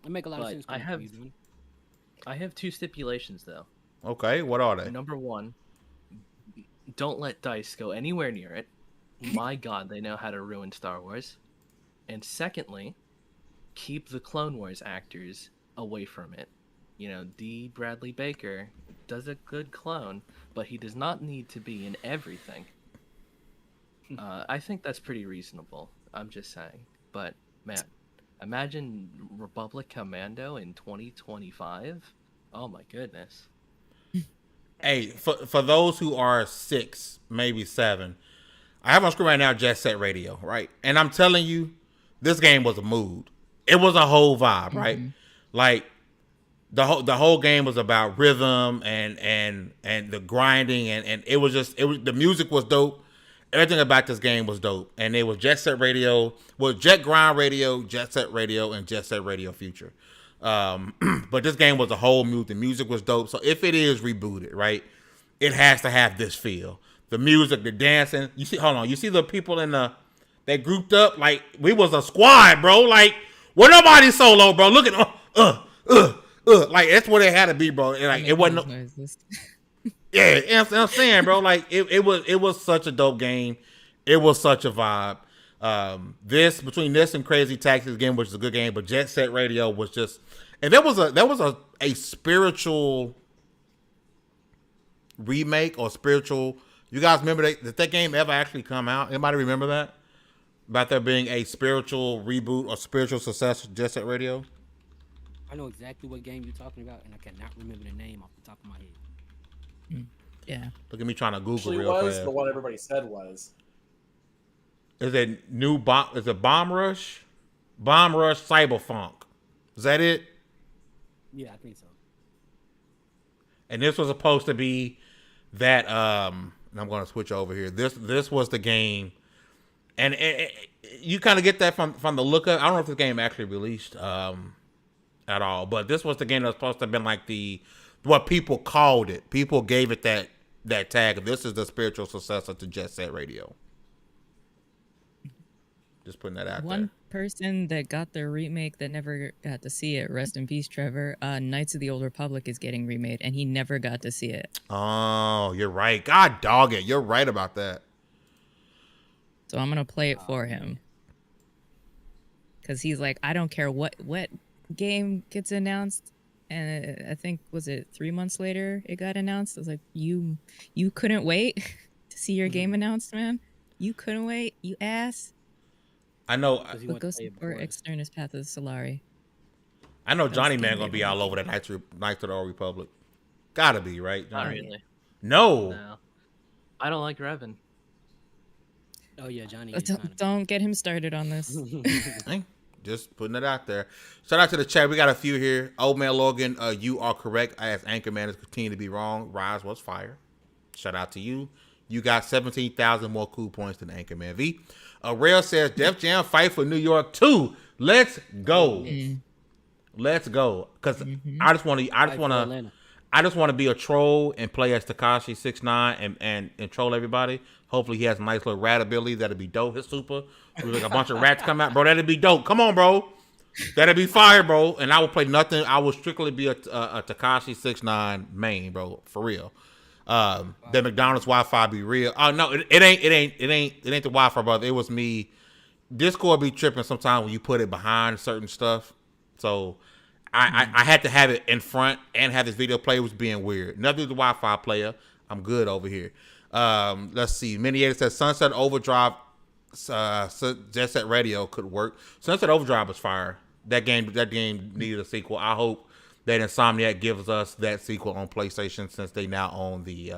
It make a lot of sense. I have two stipulations though. Okay, what are they? Number one, don't let DICE go anywhere near it. My God, they know how to ruin Star Wars. And secondly, keep the Clone Wars actors away from it. You know, D. Bradley Baker does a good clone, but he does not need to be in everything. I think that's pretty reasonable. I'm just saying. But man, imagine Republic Commando in 2025. Oh my goodness. Hey, for those who are 6, maybe 7, I have on screen right now Jetset Radio, right? And I'm telling you, this game was a mood. It was a whole vibe, right? Like the whole game was about rhythm and the grinding and it was the music was dope. Everything about this game was dope. And it was Jetset Radio, Jet Grind Radio, Jetset Radio, and Jetset Radio Future. But this game was a whole mood. The music was dope. So if it is rebooted, right, it has to have this feel. The music, the dancing. You see the people they grouped up like we was a squad, bro. Like we're nobody solo, bro. Look at like that's what it had to be, bro. Like it wasn't. Yeah, you know what I'm saying, bro. Like it was such a dope game. It was such a vibe. Between this and Crazy Taxi game, which is a good game, but Jet Set Radio was just, and there was a spiritual remake or spiritual. You guys remember did that game ever actually come out? Anybody remember that? About there being a spiritual reboot or spiritual successor to Jet Set Radio? I know exactly what game you're talking about, and I cannot remember the name off the top of my head. Yeah. Look at me trying to Google Actually real was fast. the one everybody said was. Is it Is it Bomb Rush? Bomb Rush Cyberfunk. Is that it? Yeah, I think so. And this was supposed to be that. And I'm going to switch over here. This was the game, and you kind of get that from the look of. I don't know if this game actually released at all, but this was the game that was supposed to have been like what people called it. People gave it that tag. This is the spiritual successor to Jet Set Radio. Just putting that out there. One person that got the remake that never got to see it, rest in peace, Trevor, Knights of the Old Republic is getting remade, and he never got to see it. Oh, you're right. God dog it. You're right about that. So I'm going to play it for him. Because he's like, I don't care what game gets announced. And I think, was it 3 months later it got announced? I was like, you couldn't wait to see your game announced, man? You couldn't wait? You ass? I know. But go support Externus Path of the Solari. I know Johnny Man gonna be all over that Knights of the Old Republic. Gotta be, right? Not really. No. I don't like Revan. Oh yeah, Johnny. Don't get him started on this. Hey, just putting it out there. Shout out to the chat. We got a few here. Old Man Logan, you are correct. As Anchorman has continued to be wrong. Rise was fire. Shout out to you. You got 17,000 more cool points than Anchorman V. Rail says Def Jam fight for New York 2. Let's go. Let's go. Because I just want to be a troll and play as Tekashi 6ix9ine and troll everybody. Hopefully he has a nice little rat ability. That'd be dope. His super. Like a bunch of rats come out. Bro, that'd be dope. Come on, bro. That'd be fire, bro. And I would play nothing. I would strictly be a Tekashi 6ix9ine main, bro. For real. The McDonald's Wi-Fi be real. Oh no, it ain't the Wi-Fi, brother. It was me. Discord be tripping sometimes when you put it behind certain stuff. So I had to have it in front and have this video play. It was being weird. Nothing to the Wi-Fi player. I'm good over here. Let's see. Miniator says Sunset Overdrive, Jet Set Radio could work. Sunset Overdrive was fire. That game needed a sequel. I hope that Insomniac gives us that sequel on PlayStation since they now own the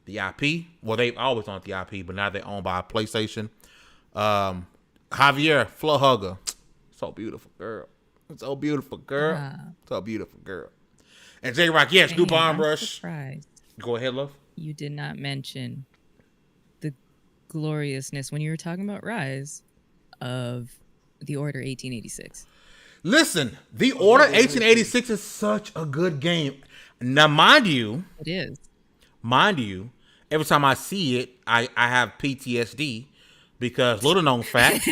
IP. Well, they've always owned the IP, but now they're owned by PlayStation. Javier Flow Hugger, so beautiful girl, so beautiful girl, so beautiful girl. And J Rock, yes, new Bomb Rush. Surprised Go ahead, love. you did not mention the gloriousness when you were talking about Rise of the Order 1886. Listen, The Order 1886 is such a good game. Now, mind you, It is. every time I see it, I have PTSD because little known fact,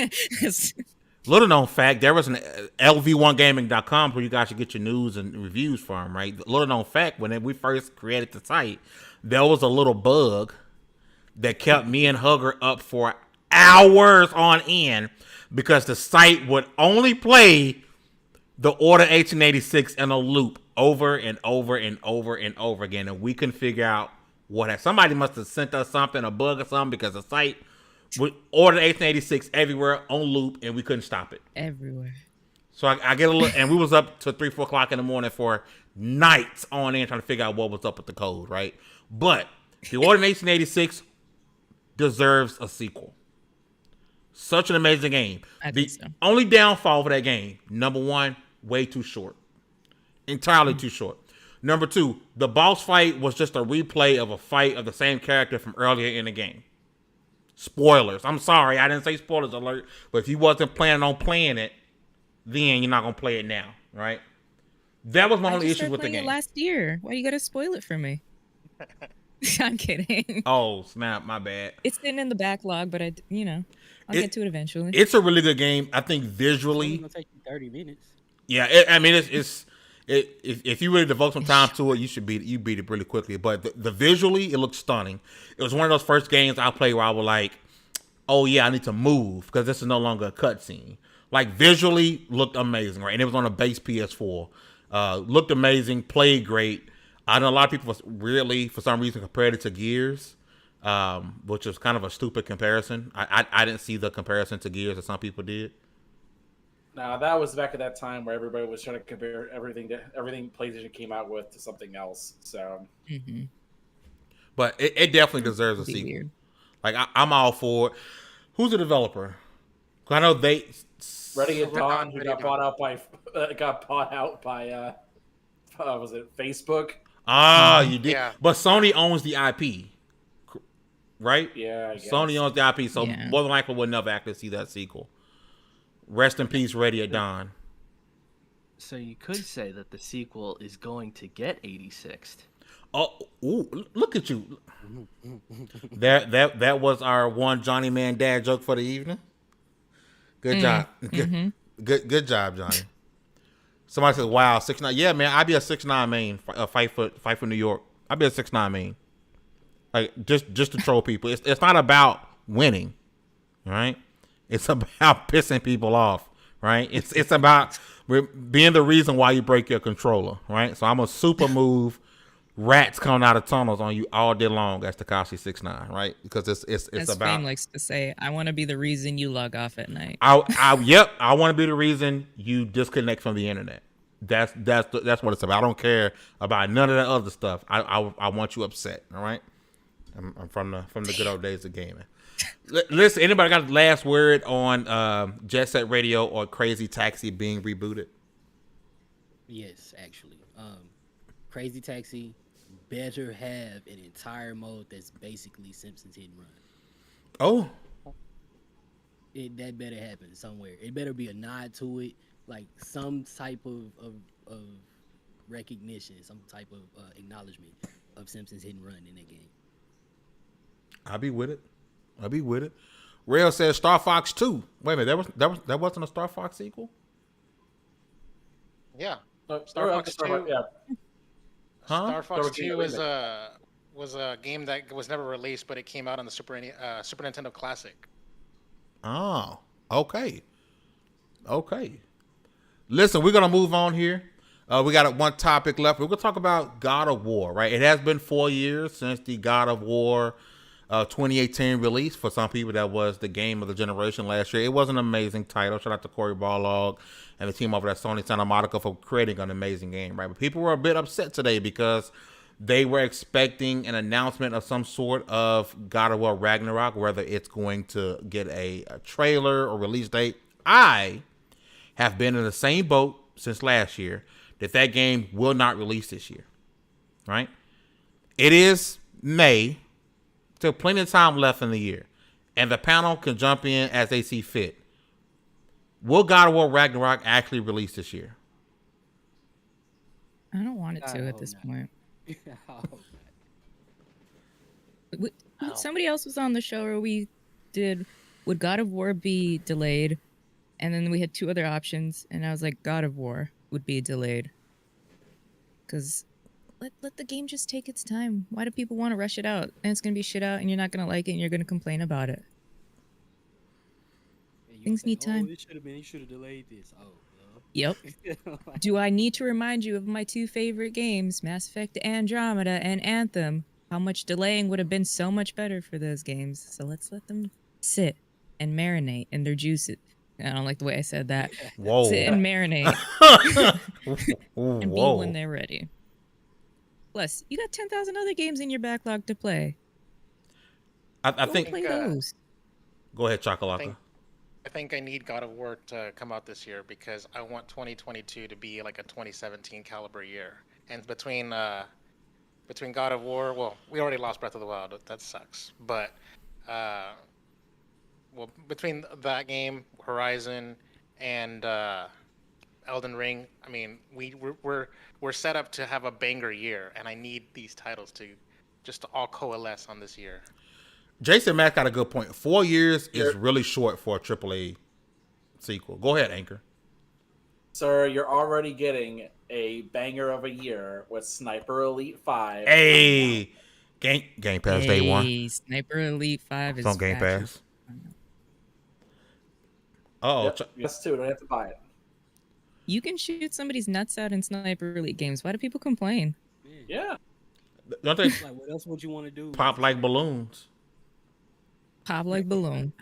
there was an LV1gaming.com where you guys should get your news and reviews from, right? Little known fact, when we first created the site, there was a little bug that kept me and Hugger up for hours on end because the site would only play the Order 1886 in a loop over and over and over and over again, and we couldn't figure out somebody must have sent us something, a bug or something, because the site would order 1886 everywhere on loop, and we couldn't stop it Everywhere. So I get a little, and we was up to 3-4 o'clock in the morning for nights on end trying to figure out what was up with the code, right? But the Order 1886 deserves a sequel. Such an amazing game. The only downfall for that game, number one, way too short. Entirely too short. Number two, the boss fight was just a replay of a fight of the same character from earlier in the game. Spoilers. I'm sorry, I didn't say spoilers alert, but if you wasn't planning on playing it, then you're not going to play it now, right? That was my only issue with the game. Last year. Why you got to spoil it for me? I'm kidding. Oh, snap, my bad. It's sitting in the backlog, but I'll get to it eventually. It's a really good game. I think visually, It's gonna take you 30 minutes. Yeah, if you really devote some time to it, you beat it really quickly. But the visually, it looks stunning. It was one of those first games I played where I was like, oh yeah, I need to move because this is no longer a cutscene. Like visually looked amazing, right? And it was on a base PS4. Looked amazing, played great. I know a lot of people really, for some reason, compared it to Gears, which is kind of a stupid comparison. I didn't see the comparison to Gears that some people did. Now that was back at that time where everybody was trying to compare everything PlayStation came out with to something else. So, but it definitely deserves a sequel. Weird. Like I'm all for it. Who's the developer? I know Ready at Dawn, who got bought out by was it Facebook? You did. Yeah. But Sony owns the IP, right? Yeah, I guess. Sony owns the IP, so more than likely we'll never actually see that sequel. Rest in peace, Ready at Dawn. So you could say that the sequel is going to get 86th. Oh, ooh, look at you! That was our one Johnny Man dad joke for the evening. Good job, good job, Johnny. Somebody says, "Wow, 6'9". Yeah, man, I'd be a 6'9" main. Fight for New York. I'd be a 6'9" main. Like just to troll people. It's not about winning, right? It's about pissing people off, right? It's about being the reason why you break your controller, right? So I'm a super move rats coming out of tunnels on you all day long as Tekashi 6ix9ine, right? Because it's as about. Fame likes to say, I want to be the reason you log off at night. I want to be the reason you disconnect from the internet. That's what it's about. I don't care about none of that other stuff. I want you upset. All right. I'm from the good old days of gaming. Listen, anybody got the last word on Jetset Radio or Crazy Taxi being rebooted? Yes, actually. Crazy Taxi better have an entire mode that's basically Simpsons Hit and Run. Oh. That better happen somewhere. It better be a nod to it, like some type of recognition, some type of acknowledgement of Simpsons Hit and Run in that game. I'll be with it. Rail says Star Fox 2. Wait a minute, that wasn't a Star Fox sequel? Yeah. Star Fox 2. Yeah. Huh? Star Fox 2 was a game that was never released, but it came out on the Super Nintendo Classic. Oh, okay. Listen, we're gonna move on here. We got one topic left. We're gonna talk about God of War, right? It has been 4 years since the God of War 2018 release. For some people, that was the game of the generation last year. It was an amazing title. Shout out to Corey Barlog and the team over at Sony Santa Monica for creating an amazing game, right? But people were a bit upset today because they were expecting an announcement of some sort of God of War Ragnarok, whether it's going to get a trailer or release date. I have been in the same boat since last year that game will not release this year, right? It is May. Still plenty of time left in the year, and the panel can jump in as they see fit. Will God of War Ragnarok actually release this year? I don't want it to at this point. Somebody else was on the show where we did, would God of War be delayed? And then we had two other options, and I was like, God of War would be delayed. Because let the game just take its time. Why do people want to rush it out? And it's going to be shit out, and you're not going to like it, and you're going to complain about it. You Things say, need time. Oh, it should have been. You should have delayed this. Oh, well. Yep. Do I need to remind you of my two favorite games, Mass Effect Andromeda and Anthem? How much delaying would have been so much better for those games. So let's let them sit and marinate in their juices. I don't like the way I said that. Whoa. Sit and marinate and be when Whoa. they're ready. Plus, you got 10,000 other games in your backlog to play. I Go think. play those. Go ahead, Chakalaka. I think I need God of War to come out this year because I want 2022 to be like a 2017 caliber year. And between God of War, well, we already lost Breath of the Wild. That sucks. But between that game, Horizon, and Elden Ring, I mean, we're set up to have a banger year, and I need these titles to just all coalesce on this year. Jason Mack got a good point. 4 years is really short for a AAA sequel. Go ahead, Anchor. Sir, you're already getting a banger of a year with Sniper Elite 5. Hey, Game Pass day one. Sniper Elite 5 It's is on Game actually Pass. Oh, Yep, yes, too. Don't have to buy it. You can shoot somebody's nuts out in Sniper Elite games. Why do people complain? Yeah. don't they Like, what else would you want to do? pop like balloons? Pop like balloon.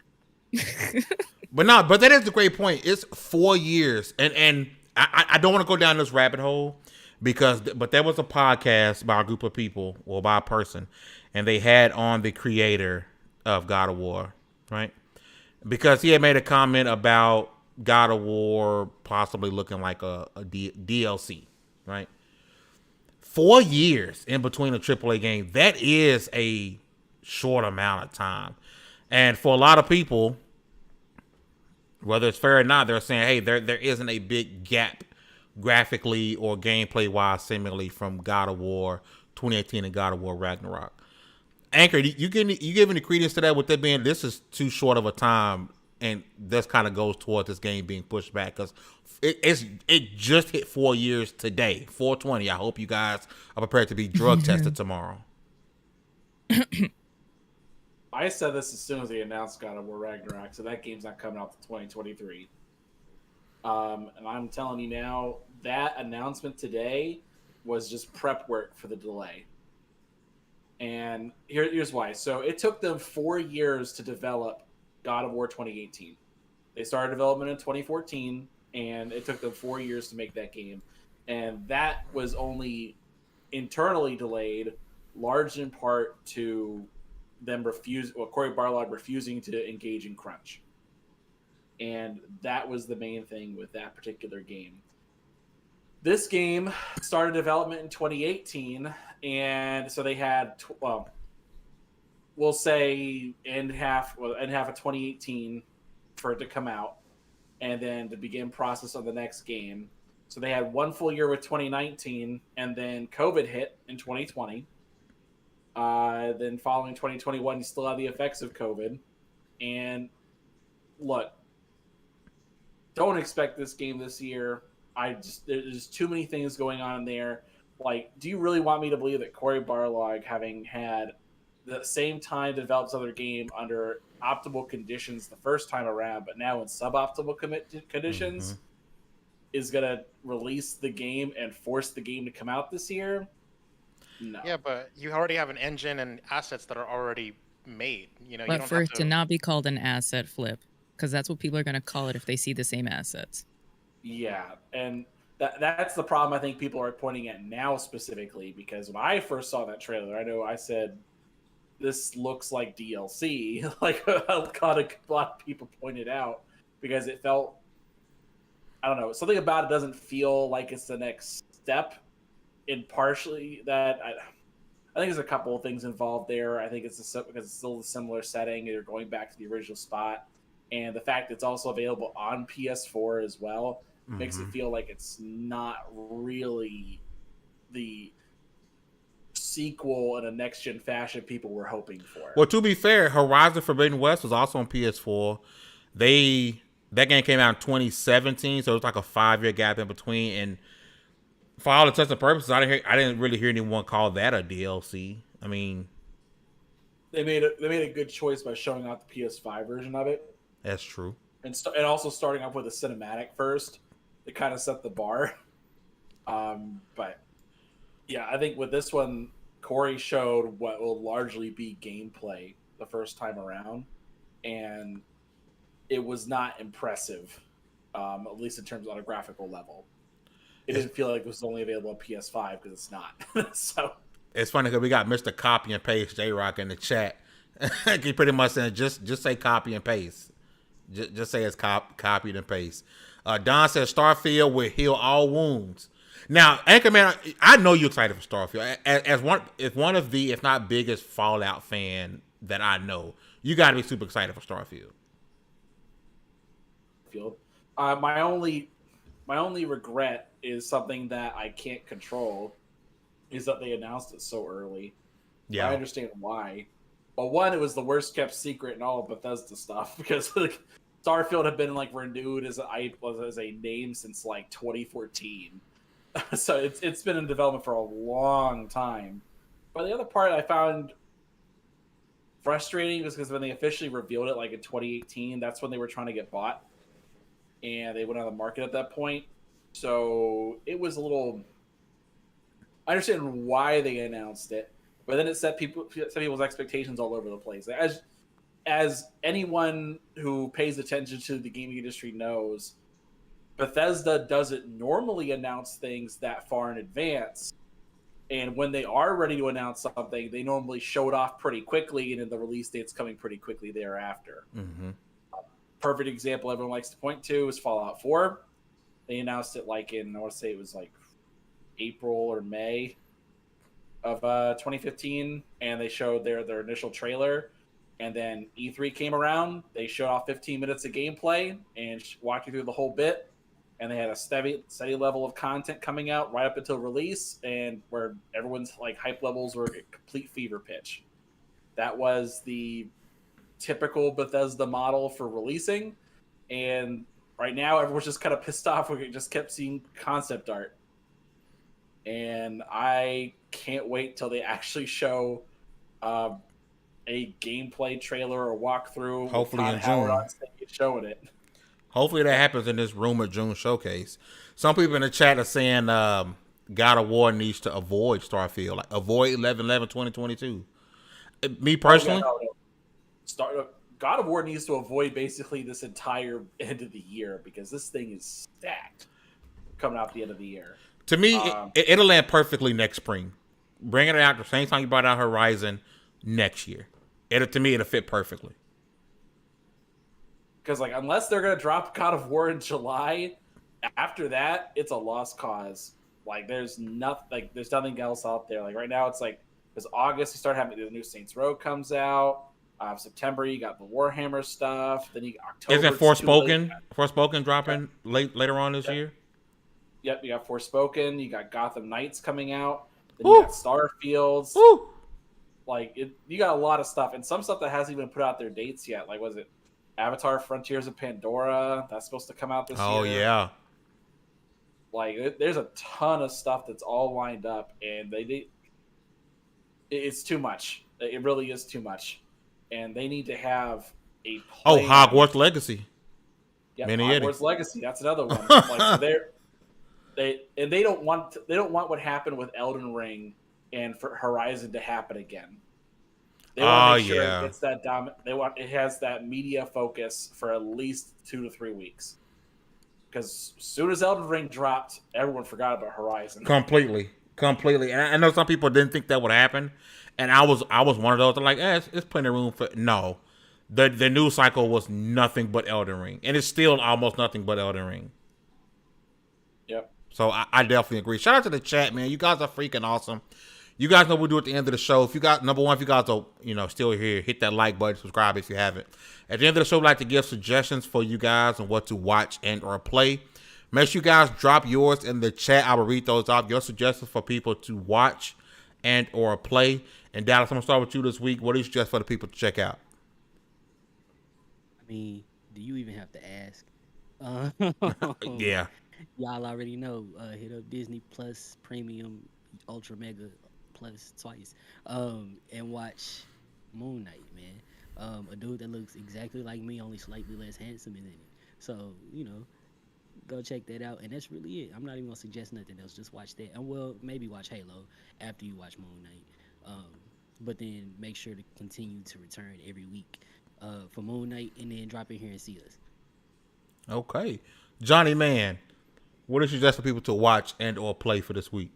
But that is a great point. It's 4 years, and I don't want to go down this rabbit hole but there was a podcast by a group of people, or by a person, and they had on the creator of God of War, right? Because he had made a comment about God of War possibly looking like a DLC, right? 4 years in between a AAA game, that is a short amount of time. And for a lot of people, whether it's fair or not, they're saying, hey, there isn't a big gap graphically or gameplay wise, seemingly, from God of War 2018 and God of War Ragnarok. Anchor, you give any credence to that with that being this is too short of a time, and this kind of goes towards this game being pushed back because it just hit 4 years today, 4/20. I hope you guys are prepared to be drug tested tomorrow. I said this as soon as they announced God of War Ragnarok, so that game's not coming out to 2023. And I'm telling you now, that announcement today was just prep work for the delay. And here's why. So it took them 4 years to develop God of War 2018. They started development in 2014, and it took them 4 years to make that game. And that was only internally delayed, large in part to them Cory Barlog refusing to engage in crunch. And that was the main thing with that particular game. This game started development in 2018, and so they had, we'll say end half of 2018 for it to come out, and then to begin process on the next game. So they had 1 full year with 2019, and then COVID hit in 2020. Then following 2021, you still have the effects of COVID. And look, don't expect this game this year. There's too many things going on there. Like, do you really want me to believe that Cory Barlog, having had the same time to develop this other game under optimal conditions the first time around, but now in suboptimal conditions, is going to release the game and force the game to come out this year? No. Yeah, but you already have an engine and assets that are already made. You know, But you don't for have it to not be called an asset flip, because that's what people are going to call it if they see the same assets. Yeah, and that's the problem I think people are pointing at now specifically, because when I first saw that trailer, I know I said, this looks like DLC, like a lot of people pointed out, because it felt, I don't know, something about it doesn't feel like it's the next step. And partially that, I think there's a couple of things involved there. I think it's because it's still a similar setting. You're going back to the original spot. And the fact that it's also available on PS4 as well makes it feel like it's not really the sequel in a next-gen fashion people were hoping for. Well, to be fair, Horizon Forbidden West was also on PS4. That game came out in 2017, so it was like a 5-year gap in between. And for all intents and purposes, I didn't really hear anyone call that a DLC. I mean, they made a good choice by showing out the PS5 version of it. That's true. and also starting off with a cinematic first to kind of set the bar. But yeah, I think with this one, Corey showed what will largely be gameplay the first time around, and it was not impressive, at least in terms on a graphical level. It didn't feel like it was only available on PS5 because it's not. So it's funny because we got Mr. Copy and Paste J Rock in the chat. He pretty much saying just say copy and paste. Just say it's copied and paste. Don says Starfield will heal all wounds. Now, Anchorman, I know you're excited for Starfield. As one of the, if not biggest, Fallout fan that I know, you got to be super excited for Starfield. My only regret is something that I can't control, is that they announced it so early. Yeah, I understand why. But one, it was the worst kept secret in all of Bethesda stuff because like Starfield had been like renewed as a name since like 2014. So it's been in development for a long time. But the other part I found frustrating was because when they officially revealed it, like in 2018, that's when they were trying to get bought, and they went on the market at that point. So it was a little. I understand why they announced it, but then it set people's expectations all over the place. As anyone who pays attention to the gaming industry knows, Bethesda doesn't normally announce things that far in advance. And when they are ready to announce something, they normally show it off pretty quickly, and then the release date's coming pretty quickly thereafter. Mm-hmm. Perfect example everyone likes to point to is Fallout 4. They announced it like in, I want to say it was like April or May of 2015, and they showed their initial trailer. And then E3 came around. They showed off 15 minutes of gameplay and walked you through the whole bit. And they had a steady level of content coming out right up until release, and where everyone's like hype levels were a complete fever pitch. That was the typical Bethesda model for releasing, and right now everyone's just kind of pissed off. We just kept seeing concept art, and I can't wait till they actually show a gameplay trailer or walkthrough. Hopefully with in Todd Howard June. on stage showing it. Hopefully that happens in this rumored June showcase. Some people in the chat are saying God of War needs to avoid Starfield, like avoid 11/11/2022. Me personally, God of War needs to avoid basically this entire end of the year because this thing is stacked coming out the end of the year. to me, it'll land perfectly next spring. Bringing it out the same time you brought out Horizon next year. To me, it'll fit perfectly. Because like unless they're gonna drop God of War in July, after that it's a lost cause. Like there's nothing else out there. Like right now it's like because August you start having the new Saints Row comes out. September you got the Warhammer stuff. Then you got October. Isn't Forspoken dropping later on this year? Yep, you got Forspoken. You got Gotham Knights coming out. Then you got Starfields. Woo! Like you got a lot of stuff, and some stuff that hasn't even put out their dates yet. Like was it Avatar: Frontiers of Pandora? That's supposed to come out this year. Oh yeah. Like there's a ton of stuff that's all lined up, and it's too much. It really is too much, and they need to have a plan. Hogwarts Legacy. Yeah, Hogwarts Legacy. That's another one. Like so they don't want what happened with Elden Ring and for Horizon to happen again. They want to make sure it gets that it has that media focus for at least 2 to 3 weeks. Because as soon as Elden Ring dropped, everyone forgot about Horizon. Completely. And I know some people didn't think that would happen, and I was one of those that like, it's plenty of room for no. The news cycle was nothing but Elden Ring, and it's still almost nothing but Elden Ring. Yep. So I definitely agree. Shout out to the chat, man. You guys are freaking awesome. You guys know what we do at the end of the show. If you got number one, if you guys are still here, hit that like button, subscribe if you haven't. At the end of the show, we'd like to give suggestions for you guys on what to watch and or play. Make sure you guys drop yours in the chat. I will read those off. Your suggestions for people to watch and or play. And Dallas, I'm gonna start with you this week. What do you suggest for the people to check out? I mean, do you even have to ask? Yeah. Y'all already know. Hit up Disney Plus Premium Ultra Mega Plus twice, and watch Moon Knight, man. A dude that looks exactly like me, only slightly less handsome, is in it. So go check that out, and that's really it. I'm not even gonna suggest nothing else. Just watch that, and maybe watch Halo after you watch Moon Knight. But then make sure to continue to return every week for Moon Knight, and then drop in here and see us. Okay, Johnny Man, what is you suggest for people to watch and or play for this week?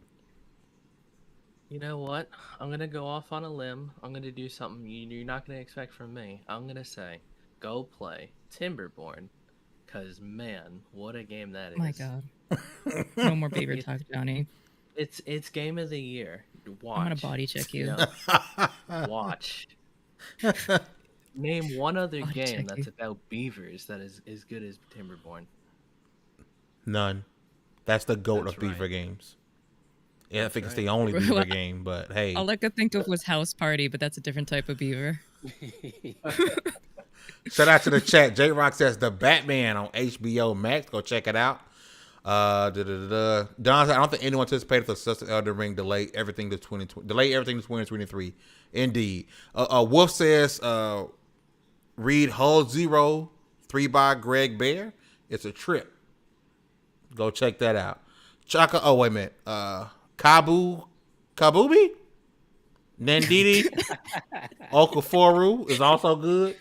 You know what? I'm gonna go off on a limb. I'm gonna do something you're not gonna expect from me. I'm gonna say, go play Timberborn, cause man, what a game that is! My God, no more beaver talk, Johnny. It's game of the year. Watch. I'm gonna body check you. Watch. Name one other Body game check that's you. about beavers that is as good as Timberborn. None. That's the goat That's of beaver right. games. Yeah, I think it's right. the only beaver game, but hey. All I could think of was House Party, but that's a different type of beaver. Shout out to the chat. J Rock says the Batman on HBO Max. Go check it out. Don said, I don't think anyone anticipated the success of Elden Ring delay everything to 2023. Indeed. Wolf says read Hull Zero 3 by Greg Bear. It's a trip. Go check that out. Chaka. Oh wait a minute. Kabubi? Nandidi? Okaforu is also good.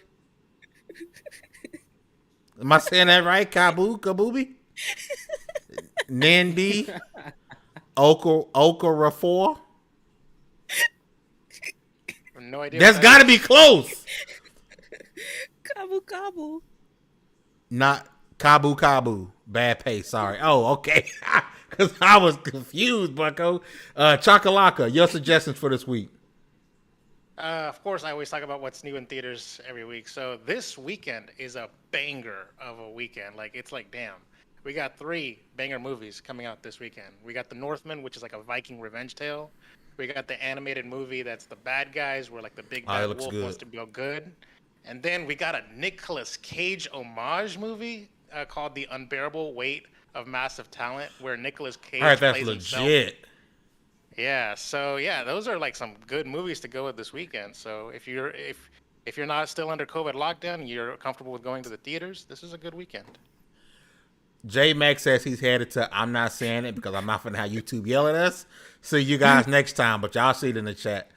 Am I saying that right? Kabubi? Nandi? Okarafor? No idea. That's got to be close. Kabu. Not Kabu. Bad pace. Sorry. Oh, okay. Because I was confused, bucko. Chakalaka, your suggestions for this week. Of course, I always talk about what's new in theaters every week. So this weekend is a banger of a weekend. It's like, damn. We got 3 banger movies coming out this weekend. We got The Northman, which is like a Viking revenge tale. We got the animated movie that's the bad guys, where the big bad wolf wants to be good. And then we got a Nicolas Cage homage movie called The Unbearable Weight of Massive Talent, where Nicolas Cage All right, that's plays legit. himself. Yeah, so those are some good movies to go with this weekend. So if you're not still under COVID lockdown and you're comfortable with going to the theaters, this is a good weekend. J Max says he's headed to I'm not saying it because I'm not finna have YouTube yell at us. See you guys next time, but y'all see it in the chat.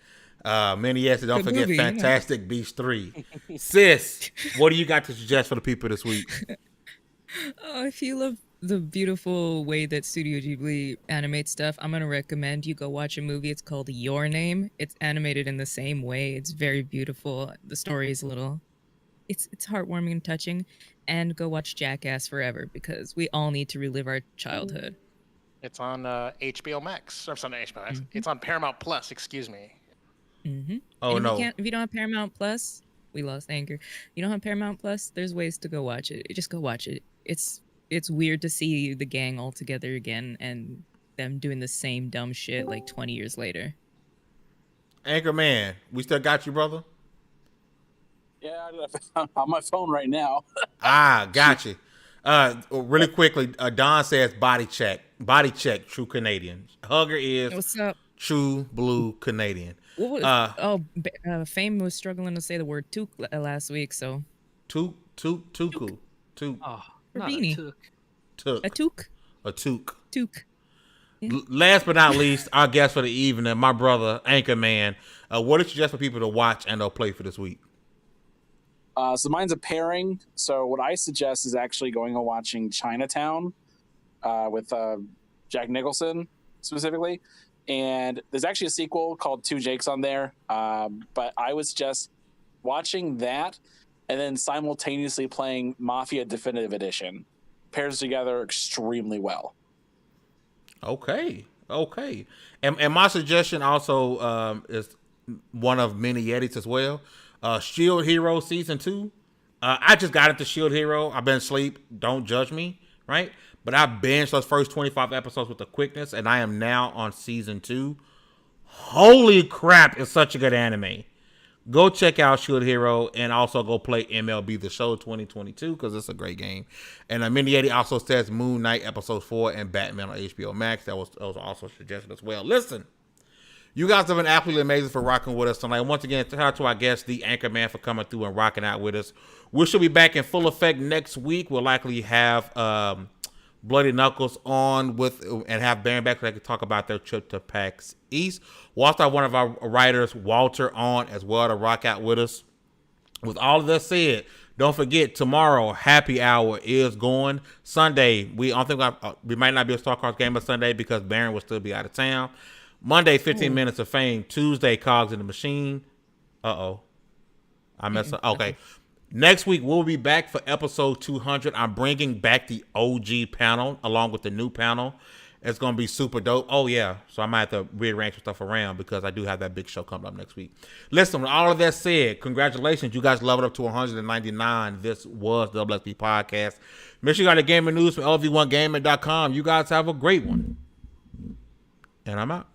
Many yes, don't Good forget movie, Fantastic Beasts 3. Sis, what do you got to suggest for the people this week? Oh, if you love the beautiful way that Studio Ghibli animates stuff, I'm gonna recommend you go watch a movie. It's called Your Name. It's animated in the same way. It's very beautiful. The story is it's heartwarming and touching. And go watch Jackass Forever because we all need to relive our childhood. It's on HBO Max. Or it's on HBO Max. It's on Paramount Plus. Excuse me. Mm-hmm. Oh, and no. If you don't have Paramount Plus, we lost Anchor. You don't have Paramount Plus, there's ways to go watch it. Just go watch it. It's weird to see the gang all together again and them doing the same dumb shit 20 years later. Anchor Man, we still got you, brother? Yeah, I'm on my phone right now. Got you. Really quickly, Don says body check, true Canadian. Hugger is What's up? true blue Canadian. What was, Fame was struggling to say the word toque last week, so. Tuku. Oh, For not beanie. a took. A toque? A toque. Toque. Last but not least, our guest for the evening, my brother, Anchor Man. What did you suggest for people to watch and or play for this week? So mine's a pairing. So what I suggest is actually going and watching Chinatown with Jack Nicholson specifically. And there's actually a sequel called Two Jakes on there. But I was just watching that and then simultaneously playing Mafia Definitive Edition. Pairs together extremely well. Okay. And my suggestion also is one of many Yetis as well. Shield Hero Season 2. I just got into Shield Hero. I've been asleep. Don't judge me, right? But I binged those first 25 episodes with the quickness, and I am now on Season 2. Holy crap, it's such a good anime. Go check out Shield Hero and also go play MLB The Show 2022 because it's a great game. And Mini Yeti also says Moon Knight Episode 4 and Batman on HBO Max. That was also suggested as well. Listen, You guys have been absolutely amazing for rocking with us tonight. Once again, shout out to our guest, the Anchorman, for coming through and rocking out with us. We should be back in full effect next week. We'll likely have Bloody Knuckles on with and have Baron back so they can talk about their trip to PAX East. We'll also have one of our writers, Walter, on as well to rock out with us. With all of that said, don't forget, tomorrow, Happy Hour is going. Sunday, we might not be a StarCraft Gamer Sunday because Baron will still be out of town. Monday, 15 Minutes of Fame. Tuesday, Cogs in the Machine. I messed up. Okay. Next week, we'll be back for episode 200. I'm bringing back the OG panel along with the new panel. It's going to be super dope. Oh, yeah. So I might have to rearrange some stuff around because I do have that big show coming up next week. Listen, with all of that said, congratulations. You guys leveled up to 199. This was the WXP Podcast. Make sure you got the gaming news from LV1Gaming.com. You guys have a great one. And I'm out.